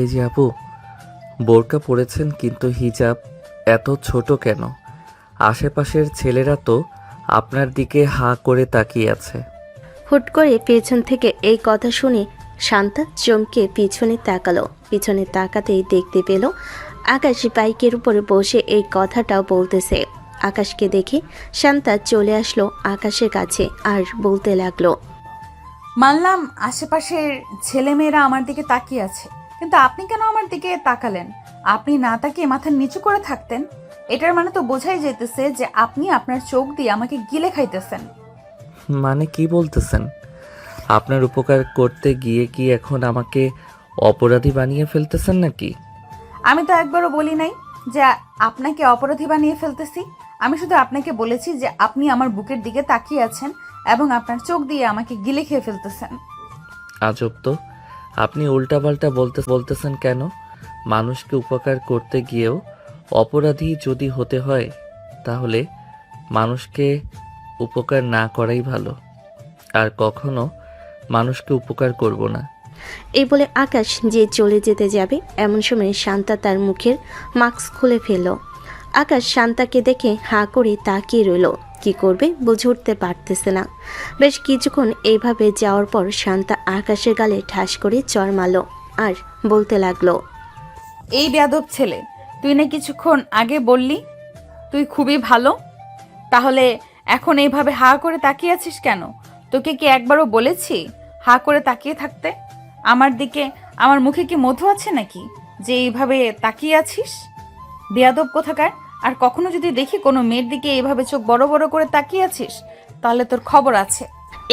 এই যে আপু, বোরকা পরেছেন কিন্তু হিজাব এত ছোট কেন? আশেপাশের ছেলেরা তো আপনার দিকে হাঁ করে তাকিয়ে আছে। হুট করে পেছন থেকে এই কথা শুনে শান্তা চমকে পিছনে তাকালো। পিছনে তাকাতেই দেখতে পেল আকাশ বাইকের উপরে বসে এই কথাটাও বলতেছে। আকাশকে দেখে শান্তা চলে আসলো আকাশের কাছে আর বলতে লাগলো, মানলাম আশেপাশের ছেলেমেয়েরা আমার দিকে তাকিয়ে আছে, কিন্তু আপনি কেন আমার দিকে তাকালেন? আপনি না তাকিয়ে মাথা নিচু করে থাকতেন। এটার মানে তো বোঝাই যেতেছে যে আপনি আপনার চোখ দিয়ে আমাকে গিলে খাইতেছেন। মানে কি বলতেছেন? আপনার উপকার করতে গিয়ে কি এখন আমাকে অপরাধী বানিয়ে ফেলতেছেন নাকি? আমি তো একবারও বলি নাই যে আপনাকে অপরাধী বানিয়ে ফেলতেছি। আমি শুধু আপনাকে বলেছি যে আপনি আমার বুকের দিকে তাকিয়ে আছেন এবং আপনার চোখ দিয়ে আমাকে গিলে খেয়ে ফেলতেছেন। আজব তো, আপনি উল্টাপাল্টা বলতেছেন কেন? মানুষকে উপকার করতে গিয়েও অপরাধী যদি হতে হয়, তাহলে মানুষকে উপকার না করাই ভালো। আর কখনো মানুষকে উপকার করব না। এই বলে আকাশ যে চলে যেতে যাবে এমন সময় শান্তা তার মুখের মাস্ক খুলে ফেলল। আকাশ শান্তাকে দেখে হাঁ করে তাকিয়ে রইল। কি করবে বুঝে উঠতে পারতেছে না। বেশ কিছুক্ষণ এইভাবে যাওয়ার পর শান্তা আকাশের গালে ঠাস করে চড় মারল আর বলতে লাগলো, এই বেয়াদব ছেলে, তুই না কিছুক্ষণ আগে বললি তুই খুবই ভালো, তাহলে এখন এইভাবে হা করে তাকিয়ে আছিস কেন? তোকে কি একবারও বলেছি হা করে তাকিয়ে থাকতে? আমার দিকে, আমার মুখে কি মধু আছে নাকি যে এইভাবে তাকিয়ে আছিস? বেয়াদব কোথাকার! আর কখনো যদি দেখি কোনো মেয়ের দিকে এইভাবে চোখ বড় বড় করে তাকিয়ে আছিস, তাহলে তোর খবর আছে।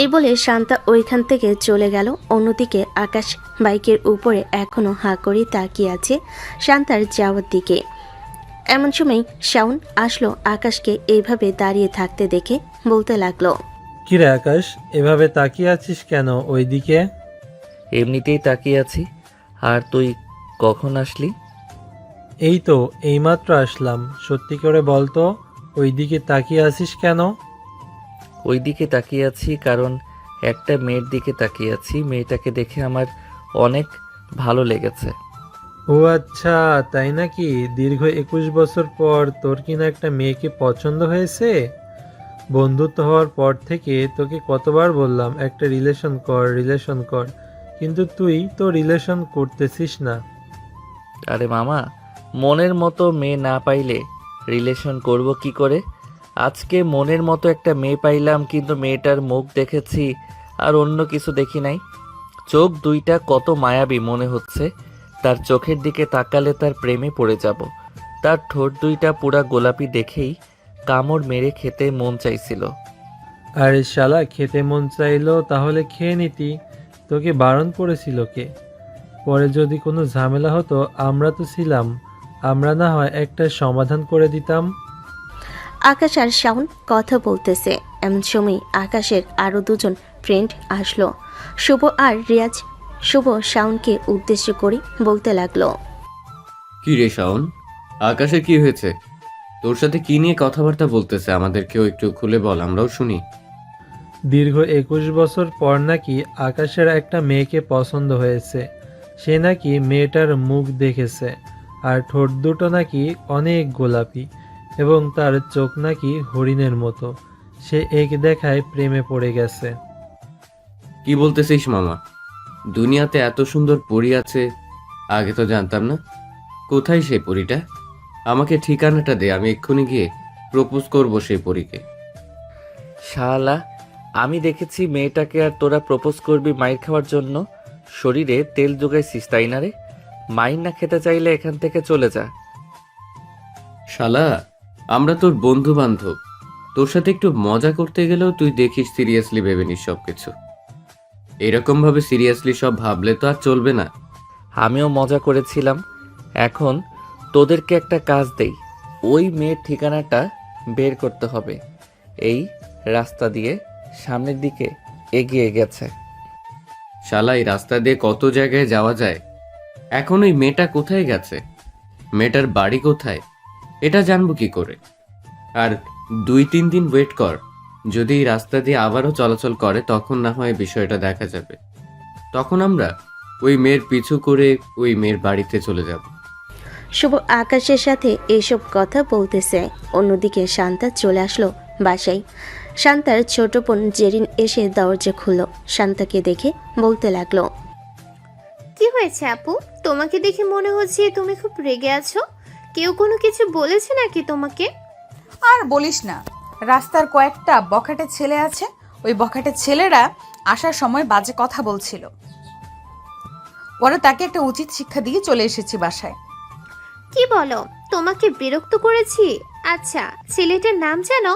এই বলে শান্তা ওইখান থেকে চলে গেল। অন্যদিকে আকাশ বাইকের উপরে এখনো হাঁ করে তাকিয়ে আছে শান্তার যাওয়ার দিকে। এমন সময় শাওন আসলো আকাশকে এইভাবে দাঁড়িয়ে থাকতে দেখে বলতে লাগলো, কিরে আকাশ, এভাবে তাকিয়ে আছিস কেন ওইদিকে? এমনিতেই তাকিয়ে আছি। আর তুই কখন আসলি? এই তো এইমাত্র আসলাম। সত্যি করে বল তো, ওইদিকে তাকিয়ে আছিস কেন? ওই দিকে তাকিয়ে আছি কারণ একটা মেয়ের দিকে তাকিয়ে আছি। মেয়েটাকে দেখে আমার অনেক ভালো লেগেছে। ও আচ্ছা, তাই নাকি? দীর্ঘ 21 বছর পর তোর কিনা একটা মেয়েকে পছন্দ হয়েছে? বন্ধুত্ব হওয়ার পর থেকে তোকে কতবার বললাম একটা রিলেশন কর, কিন্তু তুই তো রিলেশন করতেছিস না। আরে মামা, মনের মতো মেয়ে না পাইলে রিলেশন করব কি করে? আজকে মনের মতো একটা মেয়ে পাইলাম, কিন্তু মেয়েটার মুখ দেখেছি আর অন্য কিছু দেখি নাই। চোখ দুইটা কত মায়াবী মনে হচ্ছে। তার চোখের দিকে তাকালে তার প্রেমে পড়ে যাব। তার ঠোঁট দুইটা পুরা গোলাপি দেখেই কামড় মেরে খেতে মন চাইছিল। আরে শালা, খেতে মন চাইলো তাহলে খেয়ে নিতি। তোকে বারণ করেছিল কে? পরে যদি কোনো ঝামেলা হতো আমরা তো ছিলাম, আমরা না হয় একটা সমাধান করে দিতাম। আকাশ আর শাওন কথা বলতেছে। এমন সময় আকাশের আরও দুজন ফ্রেন্ড আসলো, শুভ আর রিয়াজ। শুভ শাওনকে উদ্দেশ্য করে বলতে লাগলো, কি রে শাওন, আকাশে কি হয়েছে? তোর সাথে কি নিয়ে কথাবার্তা বলতেছে? আমাদেরকেও একটু খুলে বল, আমরাও শুনি। দীর্ঘ 21 বছর পর নাকি আকাশের একটা মেয়েকে পছন্দ হয়েছে। সে নাকি মেয়েটার মুখ দেখেছে, আর ঠোঁট দুটো নাকি অনেক গোলাপি, এবং তার চোখ নাকি হরিণের মতো। সে এক দেখায় প্রেমে পড়ে গেছে। কি বলতেছিস মামা? দুনিয়াতে এত সুন্দর পরী আছে, আগে তো জানতাম না। কোথায় সেই পরীটা? আমাকে ঠিকানাটা দে, আমি এক্ষুনি গিয়ে প্রপোজ করব সেই পরীকে। শালা, আমি দেখেছি মেয়েটাকে আর তোরা প্রপোজ করবি মাইর খাওয়ার জন্য? শরীরে তেল জোগাইছিস তাই না রে? মাইর না খেতে চাইলে এখান থেকে চলে যা। শালা, আমরা তোর বন্ধু বান্ধব, তোর সাথে একটু মজা করতে গেলেও তুই দেখিস সিরিয়াসলি ভেবে নিস সবকিছু। এরকম ভাবে সিরিয়াসলি সব ভাবলে তো আর চলবে না। আমিও মজা করেছিলাম। এখন তোদেরকে একটা কাজ দেই। ওই মেয়ের ঠিকানাটা বের করতে হবে। এই রাস্তা দিয়ে সামনের দিকে এগিয়ে গেছে। শালা, এই রাস্তা দিয়ে কত জায়গায় যাওয়া যায়। এখন ওই মেয়েটা কোথায় গেছে? মেয়েটার বাড়ি কোথায়? এটা জানবো কি করে? আর 2-3 দিন ওয়েট কর, যদি এই রাস্তা দিয়ে আবারও চলাচল করে তখন না হয় বিষয়টা দেখা যাবে। তখন আমরা ওই মেয়ের পিছু করে ওই মেয়ের বাড়িতে চলে যাব। শুভ আকাশের সাথে এইসব কথা বলতেছে। অন্যদিকে শান্তা চলে আসলো বাসায়। শান্তার ছোট বোন জেরিন এসে দরজা খুলল। শান্তাকে দেখে বলতে লাগলো, কি হয়েছে আপু? তোমাকে দেখে মনে হচ্ছে তুমি খুব রেগে আছো। কেউ কোনো কিছু বলেছে নাকি তোমাকে? আর বলিস না, রাস্তার কয়েকটা বখাটে ছেলে আছে, ওই বখাটে ছেলেরা আসার সময় বাজে কথা বলছিল। ওরা তাকে একটা উচিত শিক্ষা দিয়ে চলে এসেছি বাসায়। কি বলো? তোমাকে বিরক্ত করেছি? আচ্ছা, ছেলেটার নাম জানো?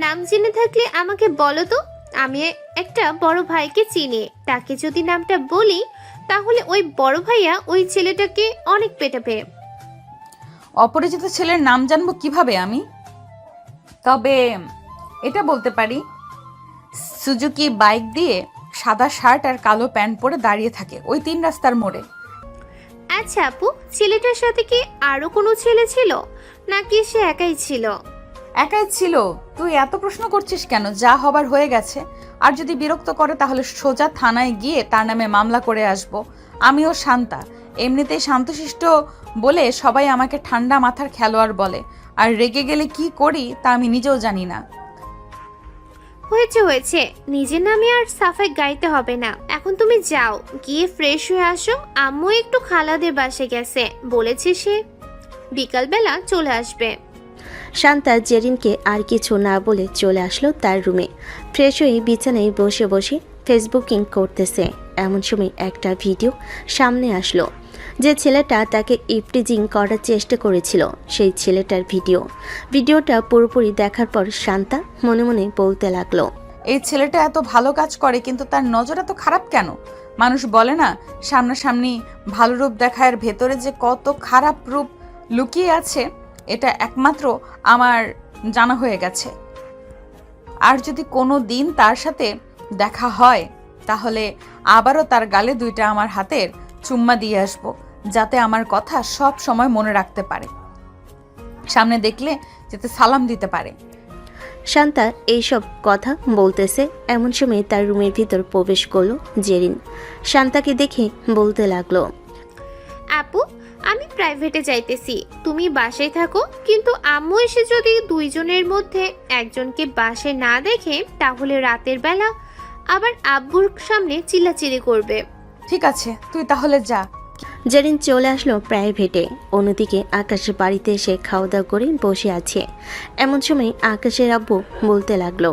নাম জেনে থাকলে আমাকে বলো তো। আমি একটা বড় ভাইকে চিনি, তাকে যদি নামটা বলি তাহলে ওই বড় ভাইয়া ওই ছেলেটাকে অনেক পেটাবে। অপরিচিত ছেলের নাম জানবো কিভাবে আমি? তবে এটা বলতে পারি, সুজুকি বাইক দিয়ে সাদা শার্ট আর কালো প্যান্ট পরে দাঁড়িয়ে থাকে ওই 3 রাস্তার মোড়ে। আচ্ছা আপু, ছেলেটার সাথে কি আরো কোনো ছেলে ছিল নাকি সে একাই ছিল? একাই ছিল। তুই এত প্রশ্ন করছিস কেন? যা হবার হয়ে গেছে। আর যদি বিরক্ত করে তাহলে সোজা থানায় গিয়ে তার নামে মামলা করে আসব। আমিও শান্তা, এমনিতেই শান্তশিষ্ট বলে সবাই আমাকে ঠান্ডা মাথার খেলোয়াড় বলে। আর রেগে গেলে কি করি তা আমি নিজেও জানি না। হয়েছে হয়েছে, নিজের নামে আর সাফাই গাইতে হবে না। এখন তুমি যাও, গিয়ে ফ্রেশ হয়ে আসো। আম্মু একটু খালাদের বাসে গেছে, বলেছে সে বিকালবেলা চলে আসবে। শান্তা জেরিনকে আর কিছু না বলে চলে আসলো তার রুমে। ফ্রেশ হয়ে বিছানায় বসে বসে ফেসবুকিং করতেছে। এমন সময় একটা ভিডিও সামনে আসলো। যে ছেলেটা তাকে ইফটিজিং করার চেষ্টা করেছিল সেই ছেলেটার ভিডিওটা পুরোপুরি দেখার পর শান্তা মনে মনে বলতে লাগলো, এই ছেলেটা এত ভালো কাজ করে কিন্তু তার নজর এত খারাপ কেন? মানুষ বলে না, সামনাসামনি ভালো রূপ দেখায়, ভেতরে যে কত খারাপ রূপ লুকিয়ে আছে এটা একমাত্র আমার জানা হয়ে গেছে। আর যদি কোনো দিন তার সাথে দেখা হয় তাহলে আবারও তার গালে 2টা আমার হাতের চুম্মা দিয়ে আসবো, যাতে আমার কথা সব সময় মনে রাখতে পারে, সামনে দেখলে যাতে সালাম দিতে পারে। শান্তা এইসব কথা বলতেছে। এমন সময় তার রুমের ভিতর প্রবেশ করলো জেরিন। শান্তাকে দেখে বলতে লাগলো, আপু, আমি প্রাইভেটে যাইতেছি, তুমি বাসায় থাকো। কিন্তু আম্মু এসে যদি 2 জনের মধ্যে একজনকে বাসায় না দেখে তাহলে রাতের বেলা আবার আব্বুর সামনে চিল্লাচিল্লি করবে। ঠিক আছে, তুই তাহলে যা। জেরিন চলে আসলো প্রাইভেটে। অন্যদিকে আকাশের বাড়িতে এসে খাওয়া দাওয়া করে বসে আছে। এমন সময় আকাশের আব্বু বলতে লাগলো,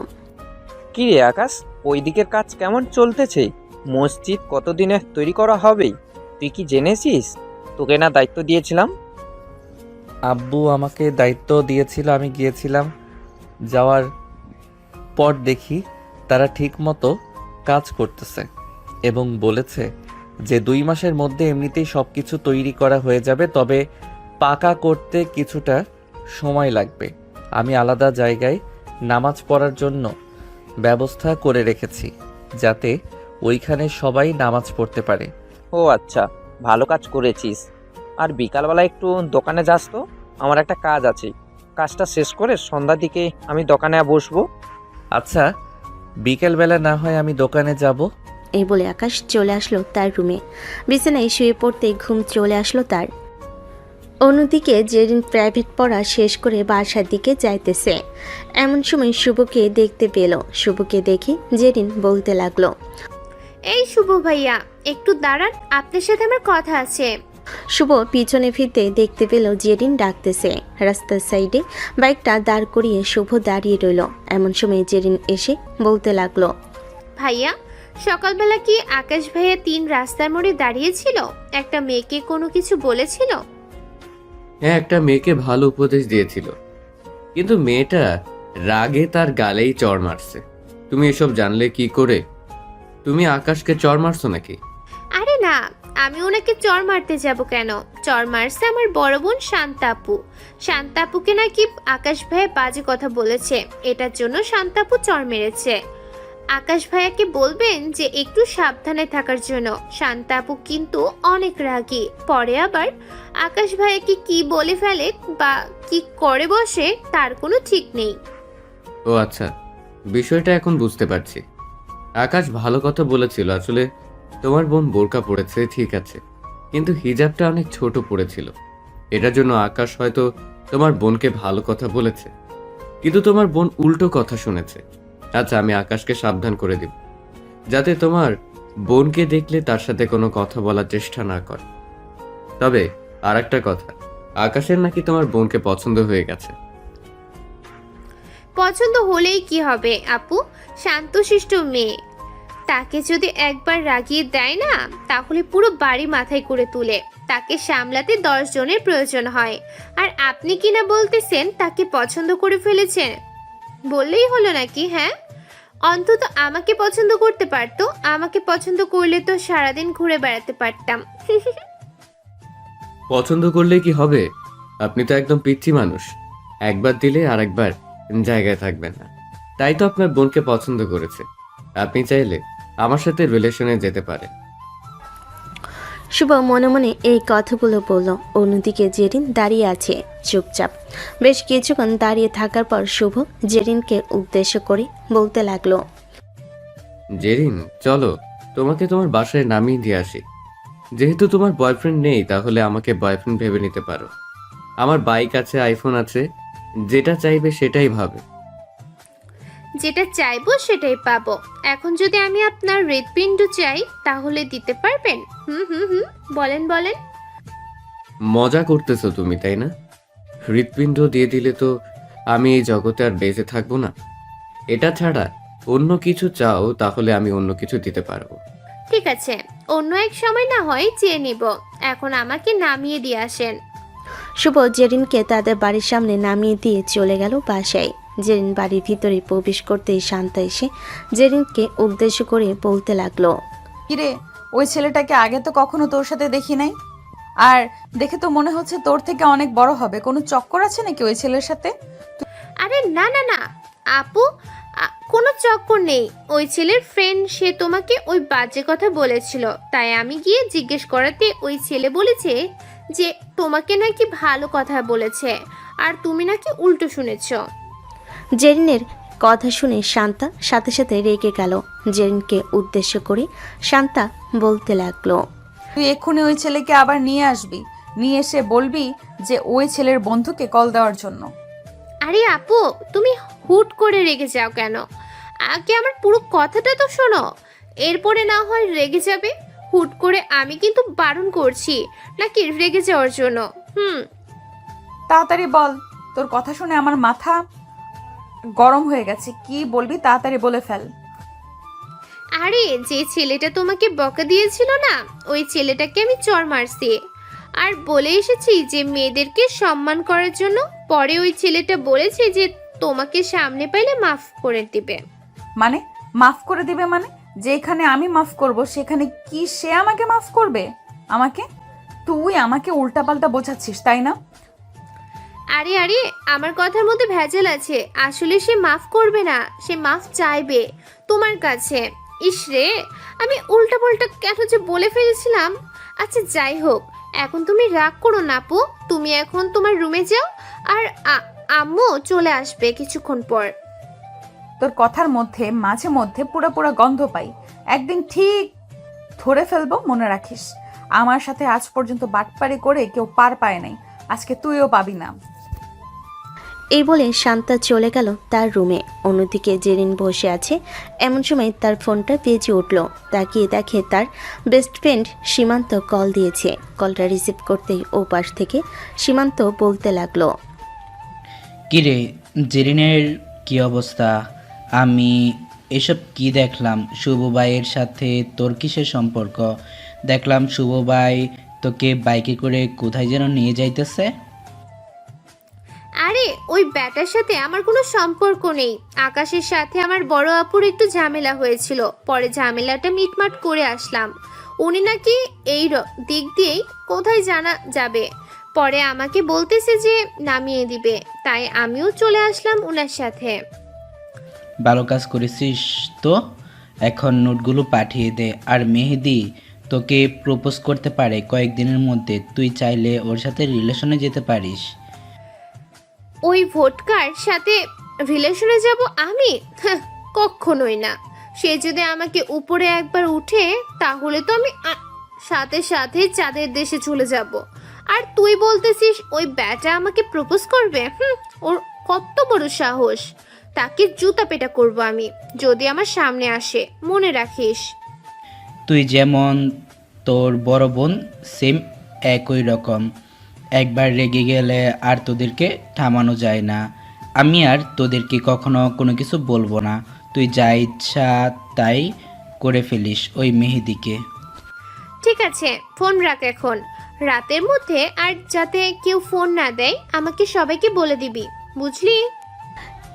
কি রে আকাশ, ওই দিকের কাজ কেমন চলতেছে? মসজিদ কতদিনে তৈরি করা হবে? তুই কি জেনেছিস? তোকে না দায়িত্ব দিয়েছিলাম। আব্বু আমাকে দায়িত্ব দিয়েছিল, আমি গিয়েছিলাম। যাওয়ার পর দেখি তারা ঠিক মতো কাজ করতেছে এবং বলেছে যে 2 মাসের মধ্যে এমনিতেই সব কিছু তৈরি করা হয়ে যাবে, তবে পাকা করতে কিছুটা সময় লাগবে। আমি আলাদা জায়গায় নামাজ পড়ার জন্য ব্যবস্থা করে রেখেছি, যাতে ওইখানে সবাই নামাজ পড়তে পারে। ও আচ্ছা, ভালো কাজ করেছিস। আর বিকালবেলা একটু দোকানে যাস তো, আমার একটা কাজ আছে। কাজটা শেষ করে সন্ধ্যার দিকে আমি দোকানে বসবো। আচ্ছা, বিকেলবেলা না হয় আমি দোকানে যাব। এই বলে আকাশ চলে আসলো তার রুমে। বিছানায় শুয়ে পড়তে ঘুম চলে আসলো তার। অন্যদিকে জেরিন প্রাইভেট পড়া শেষ করে বাসার দিকে যাইতেছে। এমন সময় শুভকে দেখতে পেল। শুভকে দেখে জেরিন বলতে লাগলো, এই শুভ ভাইয়া, একটু দাঁড়ান, আপনার সাথে আমার কথা আছে। শুভ পিছনে ফিরতে দেখতে পেল জেরিন ডাকতেছে। রাস্তার সাইডে বাইকটা দাঁড় করিয়ে শুভ দাঁড়িয়ে রইল। এমন সময় জেরিন এসে বলতে লাগলো, ভাইয়া, সকালবেলা কি আকাশ ভাইয়া 3 রাস্তার মোড়ে দাঁড়িয়েছিল? একটা মেয়েকে কোনো কিছু বলেছিল? হ্যাঁ, একটা মেয়েকে ভালো উপদেশ দিয়েছিল, কিন্তু মেয়েটা রাগে তার গালেই চড় মারছে। তুমি এসব জানলে কি করে? তুমি আকাশকে চড় মারছো নাকি? আরে না, আমি ওনাকে চর মারতে যাব কেন? চর মারছে আমার বড় বোন শান্তাপু। শান্তাপুকে নাকি আকাশ ভাইয়া বাজে কথা বলেছে, এটার জন্য শান্তাপু চর মেরেছে। আকাশ ভাইয়াকে বলবেন যে একটু সাবধানে থাকার জন্য। শান্তাপু কিন্তু অনেক রাগী, পরে আবার আকাশ ভাইয়াকে কি বলে ফেলে বা কি করে বসে তার কোনো ঠিক নেই। ও আচ্ছা, বিষয়টা এখন বুঝতে পারছি। আকাশ ভালো কথা বলেছিল, আসলে তোমার বোন বোরকা পড়েছে ঠিক আছে, কিন্তু হিজাবটা অনেক ছোট পড়েছিল। এটার জন্য আকাশ হয়তো তোমার বোনকে ভালো কথা বলেছে, কিন্তু তোমার বোন উল্টো কথা শুনেছে। আচ্ছা, আমি আকাশকে সাবধান করে দিব, যাতে তোমার বোনকে দেখলে তার সাথে কোনো কথা বলার চেষ্টা না করে। তবে আর একটা কথা, আকাশের নাকি তোমার বোনকে পছন্দ হয়ে গেছে। পছন্দ হলেই কি হবে আপু, শান্তশিষ্ট মেয়ে। তাকে যদি একবার রাগিয়ে দেয় না, তাহলে পুরো বাড়ি মাথায় করে তুলে। তাকে সামলাতে 10 জনের প্রয়োজন হয়। আর আপনি কিনা বলতেছেন তাকে পছন্দ করে ফেলেছেন। বললেই হলো নাকি? হ্যাঁ, অন্তত আমাকে পছন্দ করতে পারতো। আমাকে পছন্দ করলে তো সারাদিন ঘুরে বেড়াতে পারতাম। পছন্দ করলে কি হবে? আপনি তো একদম পিচ্ছি মানুষ, একবার দিলে আর একবার জায়গায় থাকবেন না। তাই তো আপনার বোনকে পছন্দ করেছে। আপনি চাইলে আমার সাথে রিলেশনে যেতে পারেন। শুভ মনে মনে এই কথাগুলো বলল। অন্যদিকে জেরিন দাঁড়িয়ে আছে চুপচাপ। বেশ কিছুক্ষণ দাঁড়িয়ে থাকার পর শুভ জেরিনকে উদ্দেশ্য করে বলতে লাগলো, জেরিন, চলো তোমাকে তোমার বাসায় নামিয়ে দিয়ে আসি। যেহেতু তোমার বয়ফ্রেন্ড নেই, তাহলে আমাকে বয়ফ্রেন্ড ভেবে নিতে পারো। আমার বাইক আছে, আইফোন আছে, যেটা চাইবে সেটাই ভাবে। যেটা চাইবো সেটাই পাবো। এখন যদি আমি আপনার হৃৎপিণ্ড চাই, তাহলে দিতে পারবেন? হুম হুম হুম, বলেন বলেন। মজা করতেছো তুমি, তাই না? হৃৎপিণ্ড দিয়ে দিলে তো আমি এই জগতে আর বেঁচে থাকবো না। এটা ছাড়া অন্য কিছু চাও, তাহলে আমি অন্য কিছু দিতে পারবো। ঠিক আছে, অন্য এক সময় না হয় চেয়ে নিব। এখন আমাকে নামিয়ে দিয়ে আসেন। শুভ জেরিনকে তাদের বাড়ির সামনে নামিয়ে দিয়ে চলে গেল বাসায়। জেরিন বাড়ির ভিতরে প্রবেশ করতেই শান্তা এসে জেরিনকে উদ্দেশ্য করে বলতে লাগলো, কিরে, ওই ছেলেটাকে আগে তো কখনো তোর সাথে দেখি নাই। আর দেখে তো মনে হচ্ছে তোর থেকে অনেক বড় হবে। কোনো চক্কর আছে নাকি ওই ছেলের সাথে? আরে না না না আপু, কোনো চক্কর নেই। ওই ছেলের ফ্রেন্ড, সে তোমাকে ওই বাজে কথা বলেছিল। তাই আমি গিয়ে জিজ্ঞেস করাতে ওই ছেলে বলেছে যে তোমাকে নাকি ভালো কথা বলেছে, আর তুমি নাকি উল্টো শুনেছ। জেরিনের কথা শুনে শান্তা সাথে সাথে রেগে গেল। জেরিনকে উদ্দেশ্য করে শান্তা বলতে লাগলো, তুই এক্ষুনি ওই ছেলেকে আবার নিয়ে আসবি, নিয়ে এসে বলবি যে ওই ছেলের বন্ধুকে কল দেওয়ার জন্য। আরে আপু, তুমি হুট করে রেগে যাও কেন? আগে আমার পুরো কথাটা তো শোনো, এরপরে না হয় রেগে যাবে। হুট করে আমি কিন্তু বারণ করছি নাকি রেগে যাওয়ার জন্য। তাড়াতাড়ি বল, তোর কথা শুনে আমার মাথা গরম হয়ে গেছে। কি বলবি তাড়াতাড়ি বলে ফেল। আরে যে ছেলেটা তোমাকে বকা দিয়েছিল না, ওই ছেলেটাকে আমি চড় মারছি। আর বলে এসেছি যে মেয়েদেরকে সম্মান করার জন্য। পরে ওই ছেলেটা বলেছে যে তোমাকে সামনে পাইলে মাফ করে দিবে। মানে মাফ করে দিবে মানে? যেখানে আমি মাফ করব সেখানে কি সে আমাকে মাফ করবে? আমাকে তুই আমাকে উল্টাপাল্টা বোঝাচ্ছিস, তাই না? আরে আরে, আমার কথার মধ্যে ভেজাল আছে। আসলে সে মাফ করবে না, সে মাফ চাইবে তোমার কাছে। ইস রে, আমি উল্টাপাল্টা কেন যে বলে ফেলেছিলাম। আচ্ছা যাই হোক, এখন তুমি রাগ করো না আপু। তুমি এখন তোমার রুমে যাও, আর আম্মু চলে আসবে কিছুক্ষণ পর। তোর কথার মধ্যে মাঝে মধ্যে পুরো পুরো গন্ধ পাই। একদিন ঠিক ধরে ফেলবো, মনে রাখিস। আমার সাথে আজ পর্যন্ত বাটপারি করে কেউ পার পায় নাই, আজকে তুইও পাবি না। এই বলে শান্তা চলে গেল তার রুমে। অন্যদিকে জেরিন বসে আছে। এমন সময় তার ফোনটা বেজে উঠল। তাকিয়ে দেখে তার বেস্ট ফ্রেন্ড সীমান্ত কল দিয়েছে। কলটা রিসিভ করতেই ও পাশ থেকে সীমান্ত বলতে লাগলো, কিরে জেরিনের কি অবস্থা? আমি এসব কি দেখলাম? শুভ ভাইয়ের সাথে তোর কিসের সম্পর্ক? দেখলাম শুভ ভাই তোকে বাইকে করে কোথায় যেন নিয়ে যাইতেছে। আরে ওই ব্যাটার সাথে আমার কোনো সম্পর্ক নেই। আকাশের সাথে আমার বড় আপুর একটু ঝামেলা হয়েছিল, পরে ঝামেলাটা মিটমাট করে আসলাম। উনি নাকি এই দিক দিয়েই কোথায় জানা যাবে, পরে আমাকে বলতেছে যে নামিয়ে দিবে। তাই আমিও চলে আসলাম ওনার সাথে। ভালো কাজ করেছিস। তো এখন নোটগুলো পাঠিয়ে দে। আর মেহেদি তোকে প্রপোজ করতে পারে কয়েকদিনের মধ্যে। তুই চাইলে ওর সাথে রিলেশনে যেতে পারিস। ওই ভোটকার সাথে রিলেশনে যাব আমি? কখনোই না। সে যদি আমাকে উপরে একবার উঠে তাহলে তো আমি সাথে সাথে চাঁদের দেশে চলে যাব। আর তুই বলতেছিস ওই ব্যাটা আমাকে প্রপোজ করবে? ওর কত বড় সাহস! তাকে জুতা পেটা করবো আমি যদি আমার সামনে আসে, মনে রাখিস। তুই যেমন তোর বড় বোন সেম একই রকম। একবার রেগে গেলে আর তোদেরকে থামানো যায় না। আমি আর তোদেরকে কখনো কোনো কিছু বলবো না। তুই যা ইচ্ছা তাই করে ফেলিস ওই মেহেদিকে। ঠিক আছে, ফোন রাখ এখন। রাতের মধ্যে আর যাতে কেউ ফোন না দেয় আমাকে সবাইকে বলে দিবি, বুঝলি?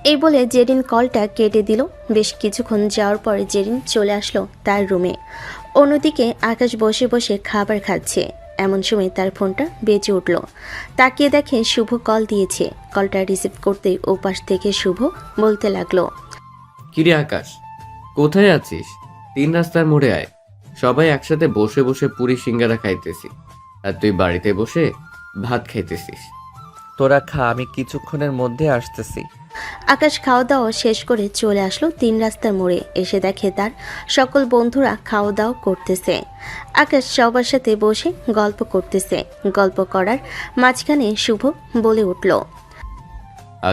এই বলে জেরিন কলটা কেটে দিল। বেশ কিছুক্ষণ যাওয়ার পর জেরিন চলে আসলো তার রুমে। অন্যদিকে আকাশ বসে বসে খাবার খাচ্ছে। এমন সময় তার ফোনটা বেজে উঠল। তাকিয়ে দেখে শুভ কল দিয়েছে। কলটা রিসিভ করতেই ওপাশ থেকে শুভ বলতে লাগলো, কিরে আকাশ, কোথায় আছিস? 3 রাস্তার মোড়ে আয়, সবাই একসাথে বসে বসে পুরি সিঙ্গারা খাইতেছি, আর তুই বাড়িতে বসে ভাত খাইতেছিস। তোরা খা, আমি কিছুক্ষণের মধ্যে আসতেছি। আকাশ খাওয়া দাওয়া শেষ করে চলে আসলো 3 রাস্তার মোড়ে। এসে দেখে তার সকল বন্ধুরা খাওয়া দাওয়া করতেছে। আকাশ সবার সাথে বসে গল্প করতেছে। গল্প করার মাঝখানে শুভ বলে উঠল,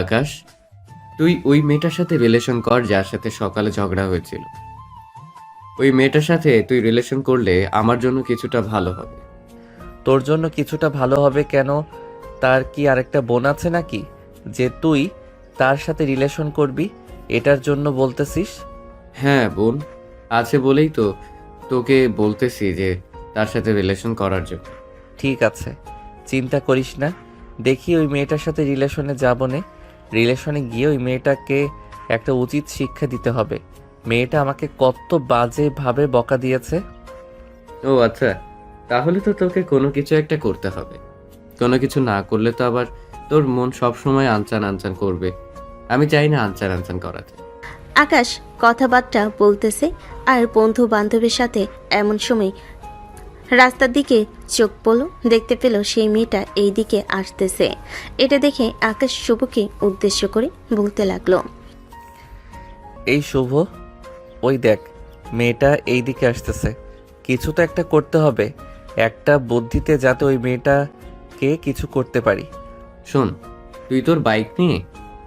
আকাশ, তুই ওই মেয়েটার সাথে রিলেশন কর যার সাথে সকালে ঝগড়া হয়েছিল। ওই মেয়েটার সাথে তুই রিলেশন করলে আমার জন্য কিছুটা ভালো হবে। তোর জন্য কিছুটা ভালো হবে কেন? তার কি আরেকটা বোন আছে নাকি যে তুই তার সাথে রিলেশন করবি? এটার জন্য বলতেছিস? হ্যাঁ বোন আছে বলেই তো তোকে বলতেছি যে তার সাথে রিলেশন করার জন্য। ঠিক আছে, চিন্তা করিস না। দেখি ওই মেয়েটার সাথে রিলেশনে যাবো নে। রিলেশনে গিয়ে ওই মেয়েটাকে একটা উচিত শিক্ষা দিতে হবে। মেয়েটা আমাকে কত বাজেভাবে বকা দিয়েছে। ও আচ্ছা, তাহলে তো তোকে কোনো কিছু একটা করতে হবে। কোনো কিছু না করলে তো আবার তোর মন সব সময় আনচান আনচান করবে। আমি চাই না আনচান আনচান করাতে। আকাশ কথাবার্তা বলতেছে আর বন্ধু বান্ধবের সাথে। এমন সময় রাস্তার দিকে চোখ পড়ল, দেখতে পেল সেই মেয়েটা এই দিকে আসতেছে। এটা দেখে আকাশ শুভকে উদ্দেশ্য করে বলতে লাগলো, এই শুভ, ওই দেখ মেয়েটা এই দিকে আসতেছে। কিছু তো একটা করতে হবে, একটা বুদ্ধিতে, যাতে ওই মেয়েটাকে কিছু করতে পারি। শোন, তুই তোর বাইক নিয়ে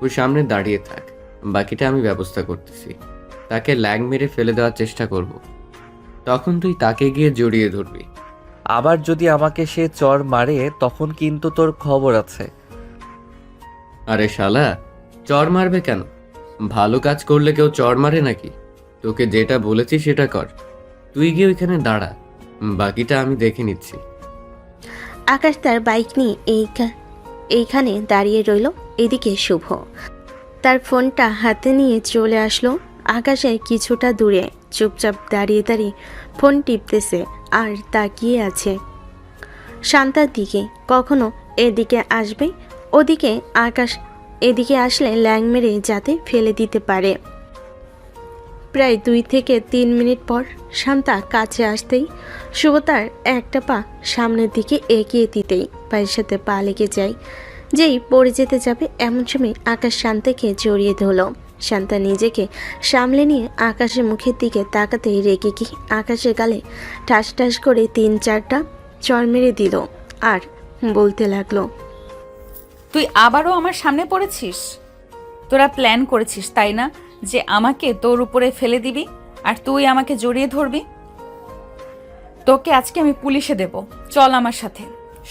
ওর সামনে দাঁড়িয়ে থাক, বাকিটা আমি ব্যবস্থা করতেছি। তাকে ল্যাং মেরে ফেলে দেওয়ার চেষ্টা করব, তখন তুই তাকে গিয়ে জড়িয়ে ধরবি। আবার যদি আমাকে সে চর মারে তখন কিন্তু তোর খবর আছে। আরে শালা, চর মারবে কেন? ভালো কাজ করলে কেউ চর মারে নাকি? তোকে যেটা বলেছি সেটা কর। তুই গিয়ে ওইখানে দাঁড়া, বাকিটা আমি দেখে নিচ্ছি। আকাশ তার বাইক নিয়ে এইখানে দাঁড়িয়ে রইল। এদিকে শুভ তার ফোনটা হাতে নিয়ে চলে আসলো আকাশের কিছুটা দূরে। চুপচাপ দাঁড়িয়ে দাঁড়িয়ে ফোন টিপতেছে আর তাকিয়ে আছে শান্তার দিকে। কখনো এদিকে আসবে, ওদিকে আকাশ এদিকে আসলে ল্যাং মেরে যাতে ফেলে দিতে পারে। প্রায় 2 থেকে 3 মিনিট পর শান্তা কাছে আসতেই শুভ তার একটা পা সামনের দিকে এগিয়ে দিতেই পায়ের সাথে পা লেগে যায়। যেই পড়ে যেতে যাবে এমন সময় আকাশ শান্তাকে জড়িয়ে ধরল। শান্তা নিজেকে সামলে নিয়ে আকাশের মুখের দিকে তাকাতেই রেগে কি আকাশের গালে ঠাস ঠাস করে 3-4টা চড় মেরে দিল আর বলতে লাগলো, তুই আবারও আমার সামনে পড়েছিস? তোরা প্ল্যান করেছিস তাই না, যে আমাকে তোর উপরে ফেলে দিবি আর তুই আমাকে জড়িয়ে ধরবি? তোকে আজকে আমি পুলিশে দেব, চল আমার সাথে।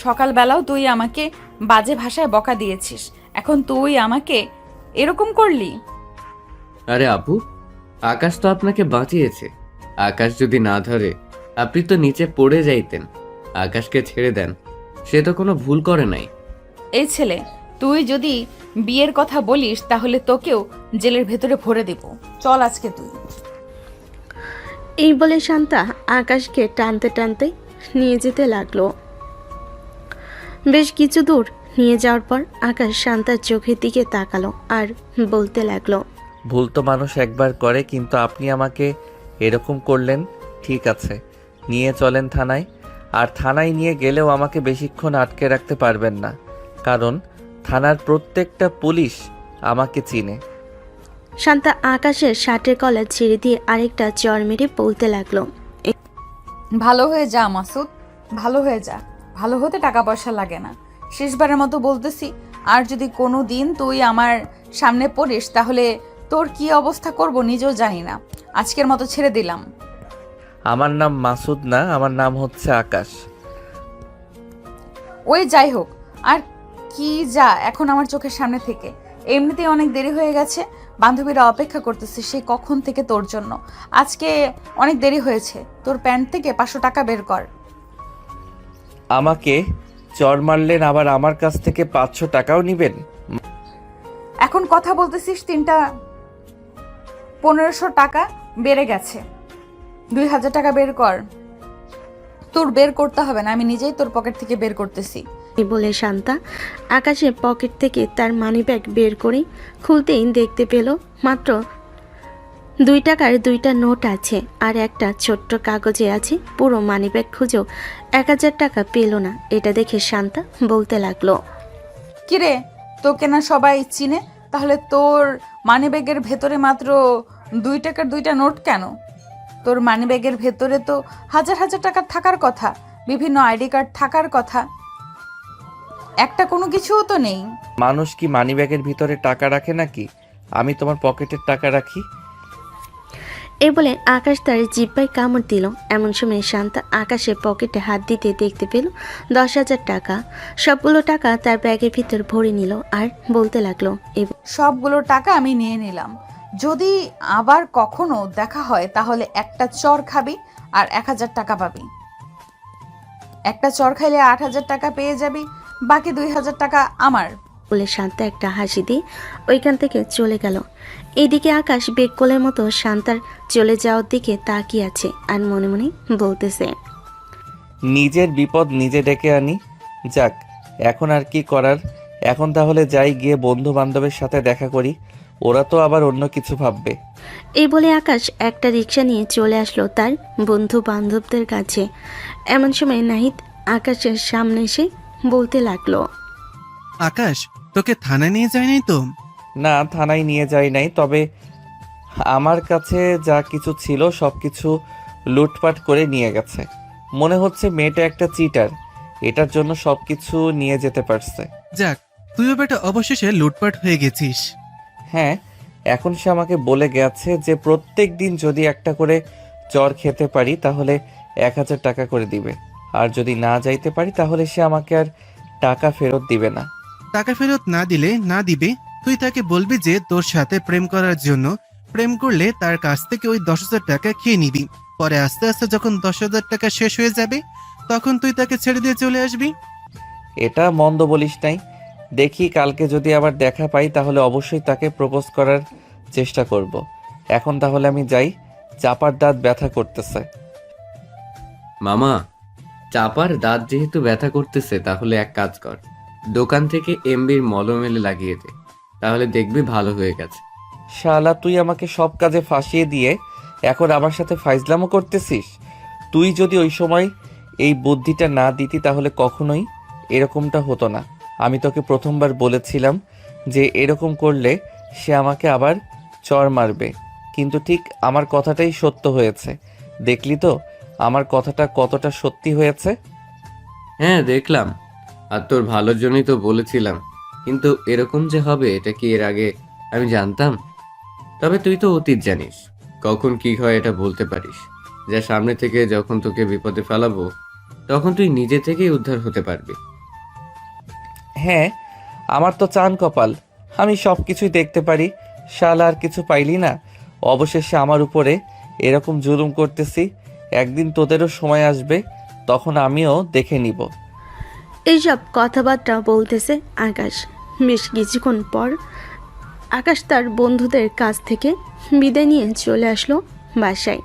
সকালবেলাও তুই আমাকে বাজে ভাষায় বকা দিয়েছিস, এখন তুই আমাকে এরকম করলি? আরে আপু, আকাশ তো আপনাকে বাঁচিয়েছে। আকাশ যদি না ধরে আপনি তো নিচে পড়ে যাইতেন। আকাশকে ছেড়ে দেন, সে তো কোনো ভুল করে নাই। এই ছেলে, তুই যদি বিয়ের কথা বলিস তাহলে তোকেও জেলের ভেতরে ভরে দেব। চল আজকে তুই। এই বলে শান্তা আকাশকে টানতে টানতে নিয়ে যেতে লাগলো। বেশ কিছু দূর নিয়ে যাওয়ার পর আকাশ শান্তার চোখের দিকে তাকালো আর বলতে লাগলো, ভুল তো মানুষ একবার করে, কিন্তু আপনি আমাকে এরকম করলেন। ঠিক আছে, নিয়ে চলেন থানায়। আর থানায় নিয়ে গেলেও আমাকে বেশিক্ষণ আটকে রাখতে পারবেন না, কারণ থানার প্রত্যেকটা পুলিশ আমাকে চিনে। শান্তা আকাশের শার্টের কলার ছেড়ে দিয়ে আরেকটা চর মেরে বলতে লাগলো। ভালো হয়ে যা মাসুদ, ভালো হয়ে যা। ভালো হতে টাকা পয়সা লাগে না। শেষবারের মতো বলতেছি, আর যদি কোনো দিন তুই আমার সামনে পড়িস তাহলে তোর কি অবস্থা করব নিজেও জানি না। আজকের মতো ছেড়ে দিলাম। আমার নাম মাসুদ না, আমার নাম হচ্ছে আকাশ। ওই যাই হোক, আর কি যা এখন আমার চোখের সামনে থেকে। এমনিতেই অনেক দেরি হয়ে গেছে, বান্ধবীরা অপেক্ষা করতেছে সেই কখন থেকে তোর জন্য। আজকে অনেক দেরি হয়েছে, তোর প্যান্ট থেকে 500 টাকা বের কর। আমাকে চর মারলেন, আবার আমার কাছ থেকে 500 টাকাও নিবেন? এখন কথা বলতেছিস, 3টা 1500 টাকা বেড়ে গেছে। 2000 টাকা বের কর। তোর বের করতে হবে না, আমি নিজেই তোর পকেট থেকে বের করতেছি। এই বলে শান্তা আকাশের পকেট থেকে তার মানিব্যাগ বের করে খুলতেই দেখতে পেল মাত্র 2 টাকার 2টা নোট আছে, আর একটা ছোট্ট কাগজে আছে। পুরো মানিব্যাগ খুঁজেও 1000 টাকা পেল না। এটা দেখে শান্তা বলতে লাগলো। কিরে, তোকে না সবাই চিনে, তাহলে তোর মানিব্যাগের ভেতরে মাত্র 2 টাকার 2টা নোট কেন? তোর মানিব্যাগের ভেতরে তো হাজার হাজার টাকা থাকার কথা, বিভিন্ন আইডি কার্ড থাকার কথা, একটা কোনো কিছুও তো নেই। মানুষ কি মানিব্যাগের ভিতরে টাকা রাখে নাকি? আমি তোমার পকেটের টাকা রাখি। এ বলে আকাশ তার জিব্বায় কামড় দিল। এমন সময় শান্তা আকাশের পকেটে হাত দিতে দেখতে পেল 10,000 টাকা। সবগুলো টাকা তার ব্যাগের ভিতর ভরে নিল আর বলতে লাগলো। সবগুলো টাকা আমি নিয়ে নিলাম। যদি আবার কখনো দেখা হয় তাহলে একটা চর খাবি আর 1000 টাকা পাবি। একটা চর খাইলে 8000 টাকা পেয়ে যাবি, বাকি 2000 টাকা আমার। বলে শান্তা একটা হাসি দিয়ে ওইখান থেকে চলে গেল। এদিকে আকাশ বেককলের মতো শান্তার চলে যাওয়ার দিকে তাকিয়ে আছে আর মনে মনে বলতেছে, নিজের বিপদ নিজে ডেকে আনি। যাক, এখন আর কি করার। এখন তাহলে যাই, গিয়ে বন্ধু বান্ধবের সাথে দেখা করি। ওরা তো আবার অন্য কিছু ভাববে। এই বলে আকাশ একটা রিক্সা নিয়ে চলে আসলো তার বন্ধু বান্ধবদের কাছে। এমন সময় নাহিদ আকাশের সামনে এসে বলতে লাগলো, আকাশ, তোকে থানায় নিয়ে যায়নি তো? না, থানায় নিয়ে যাই নাই, তবে আমার কাছে যা কিছু ছিল সব কিছু লুটপাট করে নিয়ে গেছে। মনে হচ্ছে মেয়েটা একটা চিটার, এটার জন্য সব কিছু নিয়ে যেতে পারছে। যাক, তুইও বেটা অবশেষে লুটপাট হয়ে গেছিস। হ্যাঁ, এখন সে আমাকে বলে গেছে যে প্রত্যেক দিন যদি একটা করে চর খেতে পারি তাহলে 1000 টাকা করে দিবে, আর যদি না যাইতে পারি তাহলে সে আমাকে আর টাকা ফেরত দিবে না। টাকা ফেরত না দিলে না দিবে, তুই তাকে বলবি যে তোর সাথে প্রেম করার জন্য। প্রেম করলে তার কাছ থেকে ওই 10,000 টাকা খেয়ে নিবি। পরে আস্তে আস্তে যখন 10,000 টাকা শেষ হয়ে যাবে তখন তুই তাকে ছেড়ে দিয়ে চলে আসবি। এটা মন্দ বলিস নাই। দেখি কালকে যদি আবার দেখা পাই তাহলে অবশ্যই তাকে প্রপোজ করার চেষ্টা করব। এখন তাহলে আমি যাই, চাপার দাঁত ব্যথা করতেছে। মামা, চাপার দাঁত যেহেতু ব্যথা করতেছে তাহলে এক কাজ কর, দোকান থেকে এমবির মলম এনে লাগিয়ে দে, তাহলে দেখবি ভালো হয়ে গেছে। শালা, তুই আমাকে সব কাজে ফাঁসিয়ে দিয়ে এখন আমার সাথে ফাইজলামও করতেছিস। তুই যদি ওই সময় এই বুদ্ধিটা না দিতি তাহলে কখনোই এরকমটা হতো না। আমি তোকে প্রথমবার বলেছিলাম যে এরকম করলে সে আমাকে আবার চর মারবে, কিন্তু ঠিক আমার কথাটাই সত্য হয়েছে। দেখলি তো আমার কথাটা কতটা সত্যি হয়েছে। হ্যাঁ দেখলাম, আর তোর ভালোর জন্যই তো বলেছিলাম, কিন্তু এরকম যে হবে এটা কি এর আগে আমি জানতাম? তবে তুই তো অতীত জানিস, কখন কি হয় এটা বলতে পারিস। যা সামনে থেকে যখন তোকে বিপদে ফেলাবো তখন তুই নিজে থেকেই উদ্ধার হতে পারবি। হ্যাঁ, আমার তো চান কপাল, আমি সব কিছুই দেখতে পারি। শালা, আর কিছু পাইলি না? অবশেষে আমার উপরে এরকম জুলুম করতেছি। একদিন তোদেরও সময় আসবে, তখন আমিও দেখে নিব। এইসব কথাবার্তা বলতেছে আকাশ। বেশ কিছুক্ষণ পর আকাশ তার বন্ধুদের কাছ থেকে বিদায় নিয়ে চলে আসলো বাসায়।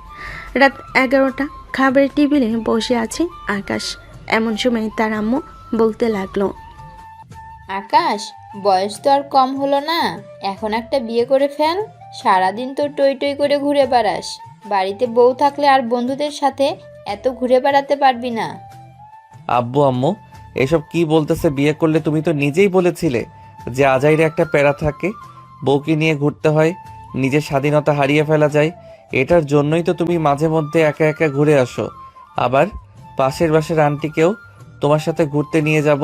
রাত 11টা, খাবারের টেবিলে বসে আছে আকাশ। এমন সময় তার আম্মু বলতে লাগলো, আকাশ, বয়স তো আর কম হলো না, এখন একটা বিয়ে করে ফেল। সারাদিন তো টই টই করে ঘুরে বেড়াস, বাড়িতে বউ থাকলে আর বন্ধুদের সাথে এত ঘুরে বেড়াতে পারবি না। আব্বু আম্মু এসব কি বলতেছে? বিয়ে করলে তুমি তো নিজেই বলেছিলে যে আজাইরে একটা প্যারা থাকে, বউকে নিয়ে ঘুরতে হয়, নিজের স্বাধীনতা হারিয়ে ফেলা যায়। এটার জন্যই তো তুমি মাঝে মধ্যে একা একা ঘুরে আসো। আবার পাশের বাসার আন্টিকেও তোমার সাথে ঘুরতে নিয়ে যাব।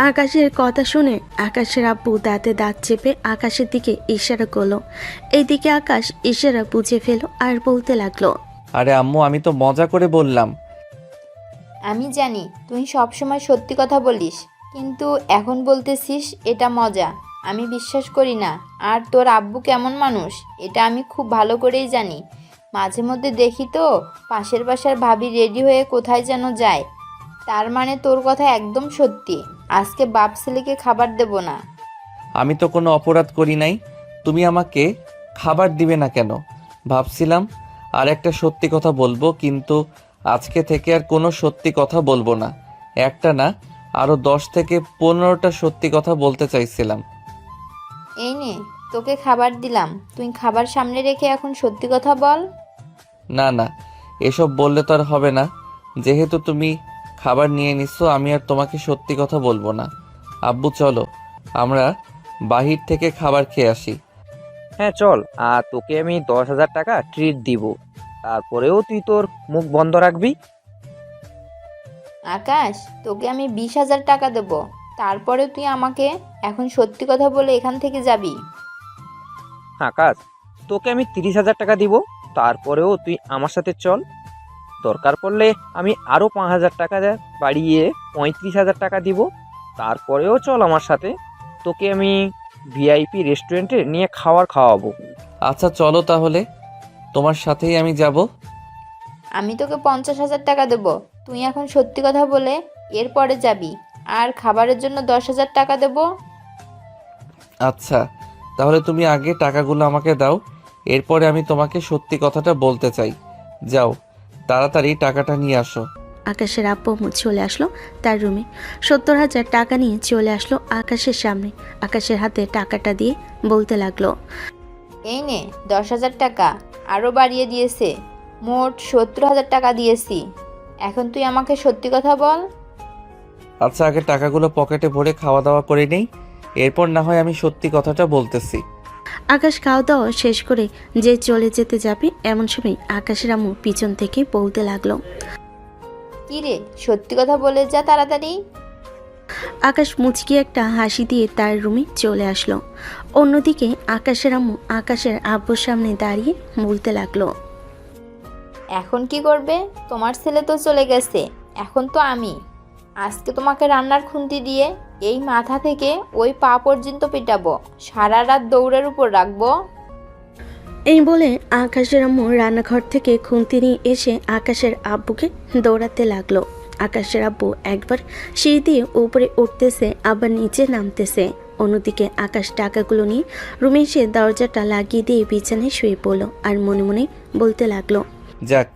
আকাশের কথা শুনে আকাশের আব্বু দাঁতে দাঁত চেপে আকাশের দিকে ইশারা করলো। এইদিকে আকাশ ইশারা বুঝে ফেল আর বলতে লাগলো, আরে আম্মু, আমি তো মজা করে বললাম। আমি জানি তুই সবসময় সত্যি কথা বলিস, কিন্তু এখন বলতেছিস এটা মজা। আমি বিশ্বাস করি না। আর তোর আব্বু কেমন মানুষ এটা আমি খুব ভালো করেই জানি। মাঝে মধ্যে দেখি তো পাশের বাসার ভাবি রেডি হয়ে কোথায় যেন যায়। তার মানে তোর কথা একদম সত্যি। আজকে বাপ ছেলেকে খাবার দেব না। আমি তো কোনো অপরাধ করি নাই, তুমি আমাকে খাবার দিবে না কেন? ভাবছিলাম আর একটা সত্যি কথা বলবো, কিন্তু আজকে থেকে আর কোনো সত্যি কথা বলবো না। একটা না, আরও 10 থেকে 15টা সত্যি কথা বলতে চাইছিলাম। এই নে তোকে খাবার দিলাম, তুই খাবার সামনে রেখে এখন সত্যি কথা বল। না না, এসব বললে তো আর হবে না। যেহেতু তুমি খাবার নিয়ে নিছো, আমি আর তোমাকে সত্যি কথা বলবো না। আব্বু চলো আমরা বাহির থেকে খাবার খেয়ে আসি। হ্যাঁ চল, আর তোকে আমি 10,000 টাকা ট্রিট দিব, তারপরেও তুই তোর মুখ বন্ধ রাখবি। আকাশ, তোকে আমি 20,000 টাকা দেব, তারপরে তুই আমাকে এখন সত্যি কথা বলে এখান থেকে যাবি। আকাশ, তোকে আমি 30,000 টাকা দিব, তারপরেও তুই আমার সাথে চল। দরকার পড়লে আমি আরও 5,000 টাকা বাড়িয়ে 35,000 টাকা দিব, তারপরেও চল আমার সাথে। তোকে আমি ভিআইপি রেস্টুরেন্টে নিয়ে খাওয়াবো। আচ্ছা চলো তাহলে, তোমার সাথেই আমি যাব। আমি তোকে 50,000 টাকা দেব, তুই এখন সত্যি কথা বলে এরপরে যাবি। আর খাবারের জন্য 10,000 টাকা দেব। আচ্ছা তাহলে তুমি আগে টাকাগুলো আমাকে দাও, এরপরে আমি তোমাকে সত্যি কথাটা বলতে চাই। যাও তাড়াতাড়ি টাকাটা নিয়ে আসো। আকাশের আব্বু চলে আসলো তার রুমে। 70,000 টাকা নিয়ে চলে আসলো আকাশের সামনে। আকাশের হাতে টাকাটা দিয়ে বলতে লাগলো, এই নে 10,000 টাকা, আরও বাড়িয়ে দিয়েছে, মোট 70,000 টাকা দিয়েছি। এখন তুই আমাকে সত্যি কথা বল। আচ্ছা আগে টাকাগুলো পকেটে ভরে খাওয়া দাওয়া করে নেই, এরপর না হয় আমি সত্যি কথাটা বলতেছি। আকাশ খাওয়া দাওয়া শেষ করে যে চলে যেতে যাবে, এমন সময় আকাশের আম্মু পিছন থেকে বলতে লাগলো, কি রে, সত্যি কথা বলে যা তাড়াতাড়ি। আকাশ মুচকি একটা হাসি দিয়ে তার রুমে চলে আসলো। অন্যদিকে আকাশের আম্মু আকাশের আব্বুর সামনে দাঁড়িয়ে বলতে লাগলো, এখন কি করবে? তোমার ছেলে তো চলে গেছে, এখন তো আমি। আজকে তোমাকে রান্নার খুন্তি দিয়ে এই মাথা থেকে ওই পা পর্যন্ত পিটাবো, সারা রাত দৌড়ের উপর রাখবো। এই বলে আকাশের আম্মু রান্নাঘর থেকে খুন্তি নিয়ে এসে আকাশের আব্বুকে দৌড়াতে লাগলো। আকাশের আব্বু একবার সিঁড়ি দিয়ে উপরে উঠতেছে, আবার নিচে নামতেছে। অন্যদিকে আকাশ টাকাগুলো নিয়ে রুমে এসে দরজাটা লাগিয়ে দিয়ে বিছানায় শুয়ে পড়লো আর মনে মনে বলতে লাগলো, যাক,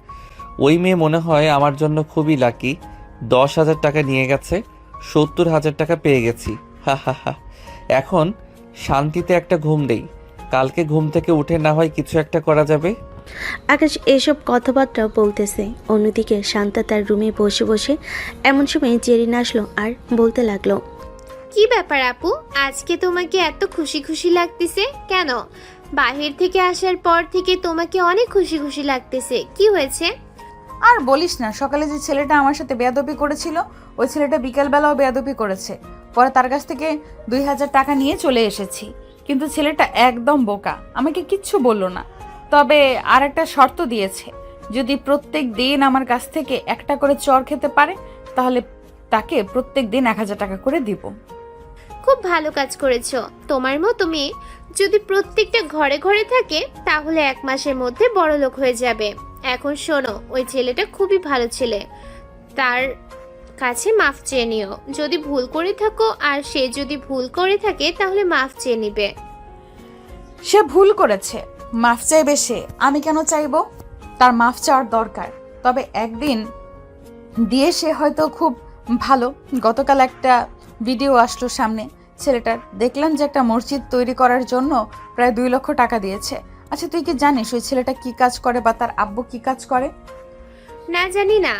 ওই মেয়ে মনে হয় আমার জন্য খুবই লাকি। 10,000 টাকা নিয়ে গেছে, 70,000 টাকা পেয়ে গেছি। হা হা হা। এখন শান্তিতে একটা ঘুম দেই, কালকে ঘুম থেকে উঠে না হয় কিছু একটা করা যাবে। আকাশ এসব কথাবার্তা বলতেছে। অন্যদিকে শান্তা তার রুমে বসে বসে এমন সময় জেরিন আসলো আর বলতে লাগলো, কি ব্যাপার আপু, আজকে তোমাকে এত খুশি খুশি লাগতেছে কেন? বাহির থেকে আসার পর থেকে তোমাকে অনেক খুশি খুশি লাগতেছে, কি হয়েছে? আর বলিস না, সকালে যে ছেলেটা আমার সাথে বেয়াদবি করেছিল, ওই ছেলেটা বিকালবেলাও বেয়াদবি করেছে। পরে তার কাছ থেকে 2,000 টাকা নিয়ে চলে এসেছি, কিন্তু ছেলেটা একদম বোকা, আমাকে কিচ্ছু বললো না। তবে আর একটা শর্ত দিয়েছে, যদি প্রত্যেক দিন আমার কাছ থেকে একটা করে চর খেতে পারে, তাহলে তাকে প্রত্যেক দিন 1,000 টাকা করে দিব। খুব ভালো কাজ করেছো। তোমার মতো মেয়ে যদি প্রত্যেকটা ঘরে ঘরে থাকে, তাহলে 1 মাসের মধ্যে বড়লোক হয়ে যাবে। এখন শোনো, ওই ছেলেটা খুবই ভালো ছেলে, তার কাছে মাফ চেয়ে নিও যদি ভুল করে থাকো, আর সে যদি ভুল করে থাকে তাহলে মাফ চেয়ে নিবে। সে ভুল করেছে, মাফ চাইবে সে, আমি কেন চাইবো? তার মাফ চাওয়ার দরকার, তবে একদিন দিয়ে সে হয়তো খুব ভালো। গতকাল একটা ভিডিও আসলো সামনে ছেলেটার, দেখলাম যে একটা মসজিদ তৈরি করার জন্য প্রায় 2 লক্ষ টাকা দিয়েছে। আচ্ছা তুই কি জানিস ওই ছেলেটা কি কাজ করে বা তার আব্বু কি কাজ করে? না জানি না,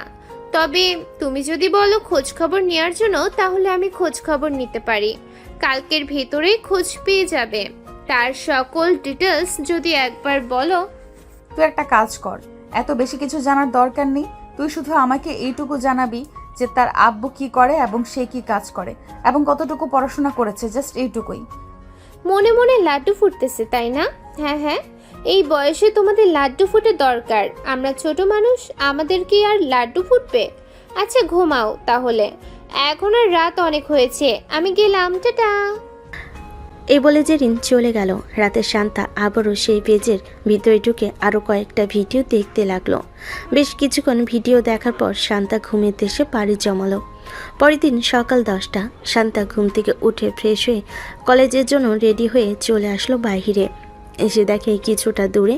তবে তুমি যদি বলো খোঁজ খবর নেওয়ার জন্য, তাহলে আমি খোঁজ খবর নিতে পারি। কালকের ভেতরেই খোঁজ পেয়ে যাবে। তার সকল ডিটেলস যদি একবার বলো। তুই একটা কাজ কর, এত বেশি কিছু জানার দরকার নেই। তুই শুধু আমাকে এইটুকু জানাবি যে তার আব্বু কি করে এবং সে কি কাজ করে এবং কতটুকু পড়াশোনা করেছে, জাস্ট এইটুকুই। মনে মনে লাড্ডু ফুটতেছে তাই না? হ্যাঁ হ্যাঁ, এই বয়সে তোমাদের লাড্ডু ফুটে দরকার। আমরা ছোট মানুষ, আমাদের কি আর লাড্ডু ফুটবে? আচ্ছা ঘুমাও তাহলে, এখন আর রাত অনেক হয়েছে, আমি গেলাম, টাটা। এই বলে জেরিন চলে গেল। রাতে শান্তা আবারও সেই পেজের ভিতরে ঢুকে আরও কয়েকটা ভিডিও দেখতে লাগলো। বেশ কিছুক্ষণ ভিডিও দেখার পর শান্তা ঘুমিয়ে এসে পাড়ি জমালো। পরের দিন সকাল 10টা। শান্তা ঘুম থেকে উঠে ফ্রেশ হয়ে কলেজের জন্য রেডি হয়ে চলে আসলো বাইরে। এসে দেখে কিছুটা দূরে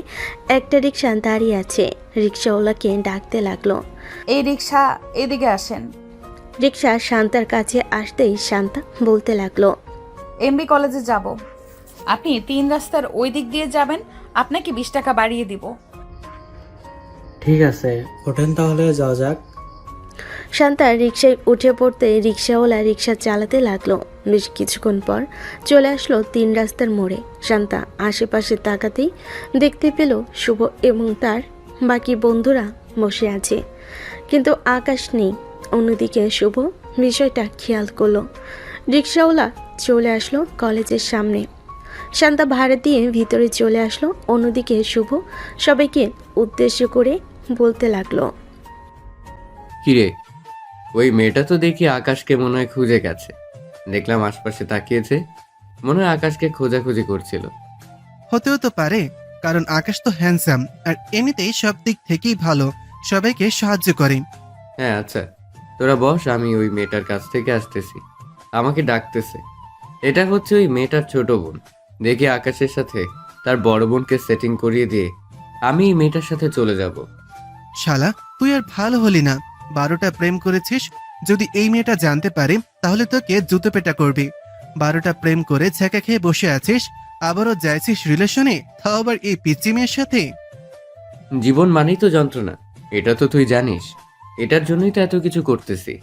একটা রিক্সা দাঁড়িয়ে আছে। রিক্সাওয়ালাকে ডাকতে লাগলো। এই রিক্সা, এদিকে আসেন। রিক্সা শান্তার কাছে আসতেই শান্তা বলতে লাগলো, এমবি কলেজে যাব। আপনি 3 রাস্তার ওই দিক দিয়ে যাবেন, আপনাকে 20 টাকা বাড়িয়ে দিব। ঠিক আছে, ওঠেন তাহলে, যাওয়া যাক। শান্তা রিক্সায় উঠে পড়তে রিক্সাওয়ালা রিক্সা চালাতে লাগলো। বেশ কিছুক্ষণ পর চলে আসলো 3 রাস্তার মোড়ে। শান্তা আশেপাশে তাকাতেই দেখতে পেল শুভ এবং তার বাকি বন্ধুরা বসে আছে, কিন্তু আকাশ নেই। অন্যদিকে শুভ বিষয়টা খেয়াল করলো। রিক্সাওয়ালা চলে আসলো কলেজের সামনে। শান্তা ভাড়া দিয়ে ভিতরে চলে আসলো। অন্যদিকে শুভ সবাইকে উদ্দেশ্য করে বলতে লাগলো, কিরে, ওই মেয়েটা তো দেখি আকাশকে মনে হয় খুঁজে গেছে। দেখলাম আশপাশে তাকিয়েছে, মনে হয় আকাশকে খোঁজাখুঁজি করছিল। হতেও তো পারে, কারণ আকাশ তো হ্যান্ডসাম আর এমনিতেই সব দিক থেকেই ভালো, সবাইকে সাহায্য করে। হ্যাঁ আচ্ছা, তোরা বস, আমি ওই মেয়েটার কাছ থেকে আসতেছি। আমাকে ডাকতেছে। এটা হচ্ছে ওই মেয়েটার ছোট বোন। দেখি আকাশের সাথে তার বড় বোনকে সেটিং করিয়ে দিয়ে আমি এই মেয়েটার সাথে চলে যাব। শালা, তুই আর ভালো হলি না। 12টা প্রেম করেছিস, যদি এই মেয়েটা জানতে পারে তাহলে তোকে জুতো পেটা করবে। 12টা প্রেম করে ছ্যাঁকা খেয়ে বসে আছিস, আবারও যাইছিস রিলেশনে, তাও আবার এই পিচ্চি মেয়ের সাথে। জীবন মানেই তো যন্ত্রণা, এটা তো তুই জানিস। এটার জন্যই তো এত কিছু করতেছি।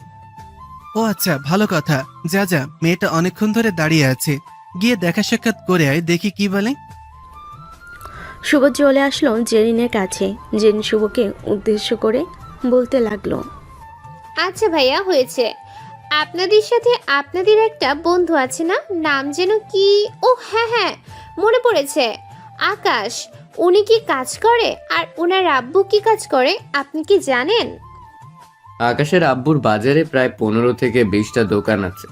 ও আচ্ছা, ভালো কথা। যা যা, মেয়েটা অনেকক্ষণ ধরে দাঁড়িয়ে আছে, গিয়ে দেখা সাক্ষাৎ করে আয়, দেখি কি বলে। শুভ চলে আসলো জেরিনের কাছে। জেরিন শুভকে উদ্দেশ্য করে বলতে লাগলো, আচ্ছা ভাইয়া, হয়েছে। আপনাদের সাথে আপনাদের একটা বন্ধু আছে না, নাম যেন কি? ও হ্যাঁ হ্যাঁ, মনে পড়েছে, আকাশ। উনি কি কাজ করে আর ওনার আব্বু কি কাজ করে আপনি কি জানেন? আকাশের আব্বুর বাজারে প্রায় 15 থেকে 20টা দোকান আছে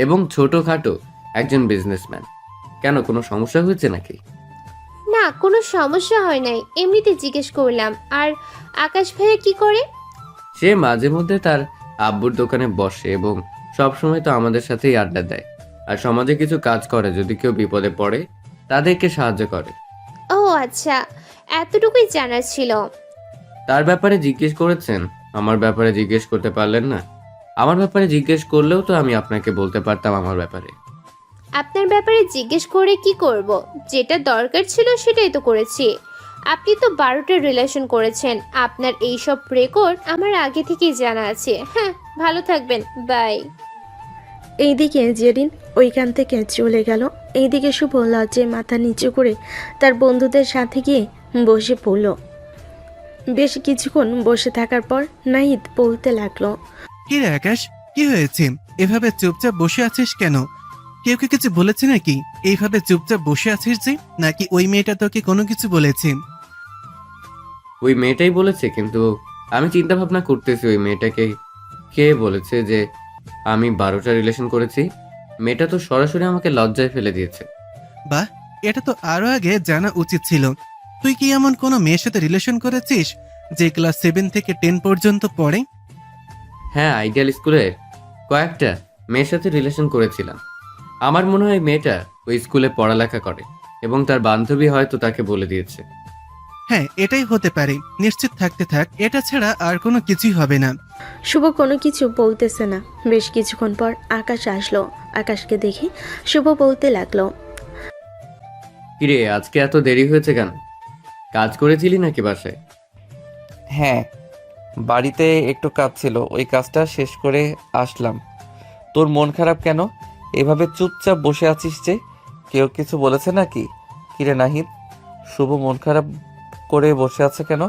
এবং ছোটখাটো একজন বিজনেসম্যান। কেন, কোনো সমস্যা হয়েছে নাকি? না, কোনো সমস্যা হয় নাই, এমনিতে জিজ্ঞেস করলাম। আর আকাশ ভাইয়া কি করে? সে মাঝে মধ্যে তার আব্বুর দোকানে বসে এবং সবসময় তো আমাদের সাথেই আড্ডা দেয়। আর সমাজে কিছু কাজ করে, যদি কেউ বিপদে পড়ে তাদেরকে সাহায্য করে। ও আচ্ছা, এতটুকুই জানার ছিল। তার ব্যাপারে জিজ্ঞেস করেছেন, আমার ব্যাপারে জিজ্ঞেস করতে পারলেন না? আমার ব্যাপারে জিজ্ঞেস করলেও তো আমি আপনাকে বলতে পারতাম আমার ব্যাপারে। আপনার ব্যাপারে জিজ্ঞেস করে কি করব? যেটা দরকার ছিল সেটাই তো করেছি। আপনি তো 12টা রিলেশন করেছেন, আপনার এইসব রেকর্ড আমার আগে থেকেই জানা আছে। হ্যাঁ, ভালো থাকবেন, বাই। এইদিকে জেরিন ওইখান থেকে চলে গেল। এইদিকে শুভ লজ্জায় মাথা নিচু করে তার বন্ধুদের সাথে গিয়ে বসে পড়ল। বেশ কিছুক্ষণ বসে থাকার পর নাহিদ বলতে লাগলো, কি রে আকাশ, কি হয়েছে? এভাবে চুপচাপ বসে আছিস কেন? কেউ কি কিছু বলেছে নাকি এইভাবে চুপচাপ বসে আছিস যে? নাকি ওই মেয়েটা তোকে কোনো কিছু বলেছে? ওই মেয়েটাই বলেছে, কিন্তু আমি চিন্তা ভাবনা করতেছি ওই মেয়েটাকে কে বলেছে যে আমি 12টা রিলেশন করেছি। মেয়েটা তো সরাসরি আমাকে লজ্জায় ফেলে দিয়েছে। বাহ, এটা তো আরো আগে জানা উচিত ছিল। তুই কি এমন কোনো মেয়ের সাথে রিলেশন করেছিস যে ক্লাস 7 থেকে 10 পর্যন্ত পড়ে? হ্যাঁ, আইডিয়াল স্কুলে কয়েকটা মেয়ের সাথে রিলেশন করেছিলাম। আমার মনে হয় মেয়েটা ওই স্কুলে পড়ালেখা করে এবং তার বান্ধবী হয়তো তাকে বলে দিয়েছে। হ্যাঁ, এটাই হতে পারে। নিশ্চিত থাকতে থাক, এটা ছাড়া আর কোনো কিছুই হবে না। শুভ কোনো কিছু বলতেছে না। বেশ কিছুক্ষণ পর আকাশ আসলো। আকাশকে দেখে শুভ বলতে লাগলো, কিরে, আজকে এত দেরি হয়েছে কেন? কাজ করেছিলি নাকি বাসায়? হ্যাঁ, বাড়িতে একটু কাজ ছিল, ওই কাজটা শেষ করে আসলাম। তোর মন খারাপ কেন? এভাবে চুপচাপ বসে আছিস যে? কেউ কিছু বলেছে নাকি? কিরে নাহিদ, শুভ মন খারাপ করে বসে আছে কেন?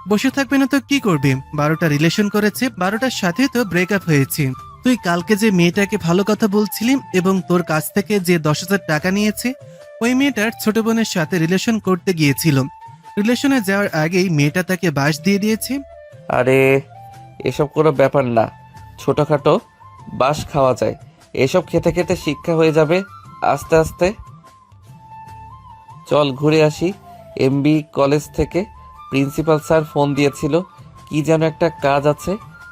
বসে থাকবে না তো কি করবে? 12টা রিলেশন করেছে, 12টার সাথে তো ব্রেকআপ হয়েছে। তুই কালকে যে মেয়েটাকে ভালো কথা বলছিলি এবং তোর কাছ থেকে যে 10,000 টাকা নিয়েছে, ওই মেয়েটার ছোট বোনের সাথে রিলেশন করতে গিয়েছিল। রিলেশনে যাওয়ার আগেই মেয়েটা তাকে বাস দিয়ে দিয়েছে। আরে এসব কোনো ব্যাপার না, ছোটোখাটো বাস খাওয়া যায়। এসব খেতে খেতে শিক্ষা হয়ে যাবে আস্তে আস্তে। চল ঘুরে আসি। এমবি কলেজ থেকে প্রিন্সিপাল স্যার ফোন দিয়েছিল, কি যেন একটা কাজ আছে,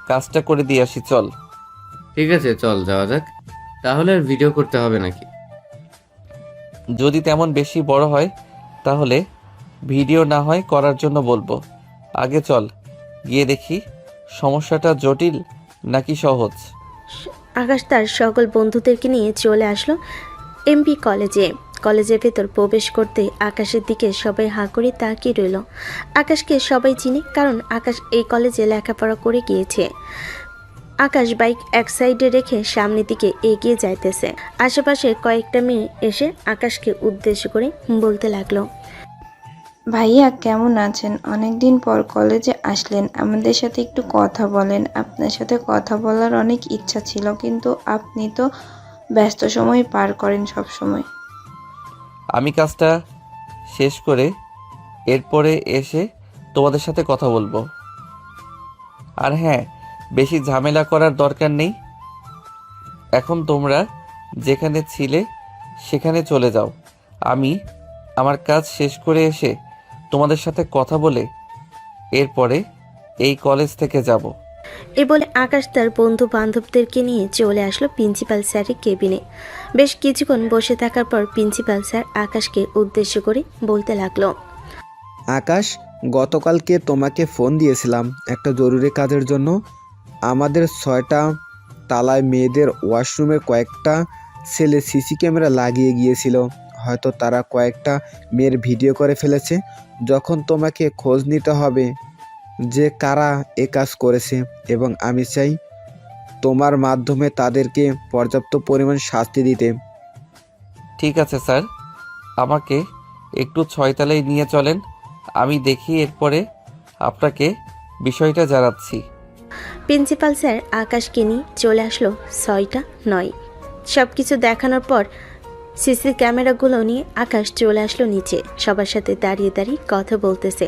কাজটা করে দিয়ে আসি। চল। ঠিক আছে, চল যাওয়া যাক। তাহলে আর ভিডিও করতে হবে নাকি? যদি তেমন বেশি বড় হয় তাহলে ভিডিও না হয় করার জন্য বলবো। আগে চল, গিয়ে দেখি সমস্যাটা জটিল নাকি সহজ। আকাশ তার সকল বন্ধুদেরকে নিয়ে চলে আসলো এমপি কলেজে। কলেজের ভেতর প্রবেশ করতে আকাশের দিকে সবাই হাঁ করে তাকিয়ে রইল। আকাশকে সবাই চিনে, কারণ আকাশ এই কলেজে লেখাপড়া করে গিয়েছে। আকাশ বাইক এক সাইডে রেখে সামনের দিকে এগিয়ে যাইতেছে। আশেপাশে কয়েকটা মেয়ে এসে আকাশকে উদ্দেশ্য করে বলতে লাগলো, ভাইয়া কেমন আছেন? অনেকদিন পর কলেজে আসলেন, আমাদের সাথে একটু কথা বলেন। আপনার সাথে কথা বলার অনেক ইচ্ছা ছিল, কিন্তু আপনি তো ব্যস্ত সময় পার করেন সব সময়। আমি কাজটা শেষ করে এরপরে এসে তোমাদের সাথে কথা বলবো। আর হ্যাঁ, বেশি ঝামেলা করার দরকার নেই। এখন তোমরা যেখানে ছিলে সেখানে চলে যাও। আমি আমার কাজ শেষ করে এসে তোমাদের সাথে কথা বলে এরপরে এই কলেজ থেকে যাব। এ বলে আকাশ তার বন্ধু বান্ধবদেরকে নিয়ে চলে আসলো প্রিন্সিপাল স্যারের কেবিনে। বেশ কিছুক্ষণ বসে থাকার পর প্রিন্সিপাল স্যার আকাশকে উদ্দেশ্য করে বলতে লাগলো, আকাশ, গতকালকে তোমাকে ফোন দিয়েছিলাম একটা জরুরি কাজের জন্য। আমাদের 6টা তালায় মেয়েদের ওয়াশরুমে কয়েকটা ছেলে সিসি ক্যামেরা লাগিয়ে গিয়েছিল। হয়তো তারা কয়েকটা মেয়ের ভিডিও করে ফেলেছে। যখন তোমাকে খোঁজ নিতে হবে যে কারা এ কাজ করেছে, এবং আমি চাই তোমার মাধ্যমে তাদেরকে পর্যাপ্ত পরিমাণ শাস্তি দিতে। ঠিক আছে স্যার, আমাকে একটু 6 তলায় নিয়ে চলেন, আমি দেখি, এরপরে আপনাকে বিষয়টা জানাচ্ছি। প্রিন্সিপাল স্যার আকাশকে নিয়ে চলে আসলো 6টা 9। সব কিছু দেখানোর পর সিসি ক্যামেরাগুলো নিয়ে আকাশ চলে আসলো নিচে। সবার সাথে দাঁড়িয়ে দাঁড়িয়ে কথা বলতেছে।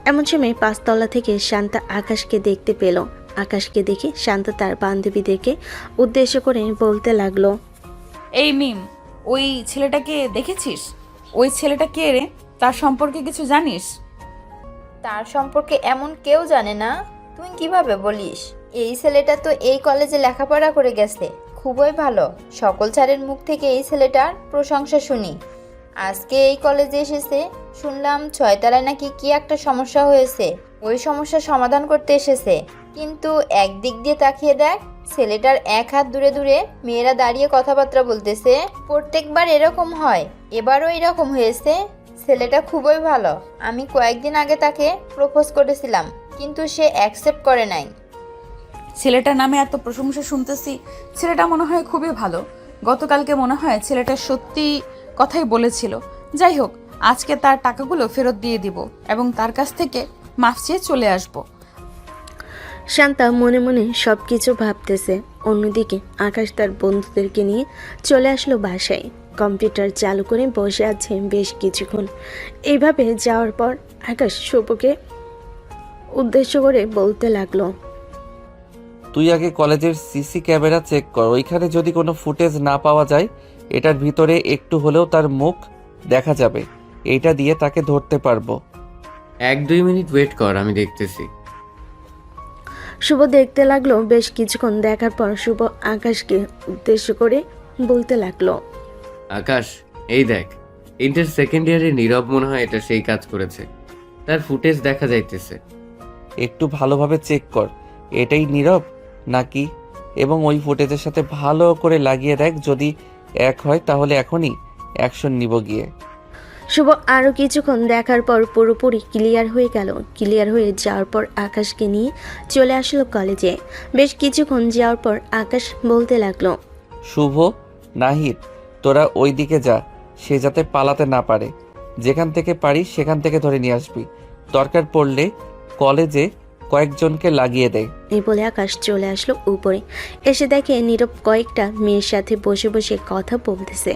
এমন সময় 5 তলা থেকে শান্তা আকাশকে দেখতে পেল। আকাশকে দেখে শান্তা তার বান্ধবীদেরকে উদ্দেশ্য করে বলতে লাগলো, এই মিম, ওই ছেলেটাকে দেখেছিস? ওই ছেলেটা কে রে? তার সম্পর্কে কিছু জানিস? তার সম্পর্কে এমন কেউ জানে না, তুই কিভাবে বলিস? এই ছেলেটা তো এই কলেজে লেখাপড়া করে গেছে, খুবই ভালো। সকল স্যারের মুখ থেকে এই ছেলেটার প্রশংসা শুনি। আজকে এই কলেজে এসেছে, শুনলাম 6 তলায় নাকি কি একটা সমস্যা হয়েছে, ওই সমস্যার সমাধান করতে এসেছে। কিন্তু একদিক দিয়ে তাকিয়ে দেখ, ছেলেটার এক হাত দূরে দূরে মেয়েরা দাঁড়িয়ে কথাবার্তা বলতেছে। প্রত্যেকবার এরকম হয়, এবারও এরকম হয়েছে। ছেলেটা খুবই ভালো। আমি কয়েকদিন আগে তাকে প্রপোজ করেছিলাম, কিন্তু সে অ্যাকসেপ্ট করে নাই। ছেলেটার নামে এত প্রশংসা শুনতেছি, ছেলেটা মনে হয় খুবই ভালো। গতকালকে মনে হয় ছেলেটা সত্যি কথাই বলেছিল। যাই হোক, আজকে তার টাকাগুলো ফেরত দিয়ে দিব এবং তার কাছ থেকে মাফ চেয়ে চলে আসব। শান্তা মনে মনে সব কিছু ভাবতেছে। অন্যদিকে আকাশ তার বন্ধুদেরকে নিয়ে চলে আসলো বাসায়। কম্পিউটার চালু করে বসে আছে বেশ কিছুক্ষণ। এইভাবে যাওয়ার পর আকাশ শুভকে উদ্দেশ্য করে বলতে লাগলো, তুই আগে কলেজের সিসি ক্যামেরা চেক কর, ওইখানে যদি কোনো ফুটেজ না পাওয়া যায়, এটার ভিতরে একটু হলেও তার মুখ দেখা যাবে, এইটা দিয়ে তাকে ধরতে পারবো। 1-2 মিনিট ওয়েট কর, আমি দেখতেছি। শুভ দেখতে লাগলো। বেশ কিছুক্ষণ দেখার পর শুভ আকাশকে উদ্দেশ্য করে বলতে লাগলো, আকাশ, এই দেখ, ইন্টার সেকেন্ড ইয়ারে নীরব মনে হয় এটা সেই কাজ করেছে। তার ফুটেজ দেখা যাইতেছে। একটু ভালোভাবে চেক কর, এটাই নীরব নাকি, এবং ওই ফুটেজের সাথে ভালো করে লাগিয়ে দেখ। যদি এক হয় তাহলে এখনই অ্যাকশন নিব গিয়ে। শুভ আরও কিছুক্ষণ দেখার পর পুরোপুরি ক্লিয়ার হয়ে গেল। ক্লিয়ার হয়ে যাওয়ার পর আকাশকে নিয়ে চলে আসলো কলেজে। বেশ কিছুক্ষণ যাওয়ার পর আকাশ বলতে লাগলো, শুভ, নাহিদ, তোরা ওই দিকে যা, সে যাতে পালাতে না পারে। যেখান থেকে পারিস সেখান থেকে ধরে নিয়ে আসবি। দরকার পড়লে কলেজে কয়েকজনকে লাগিয়ে দেয়। এই বলে আকাশ চলে আসলো উপরে। এসে দেখে নীরব কয়েকটা মেয়ের সাথে বসে বসে কথা বলতেছে।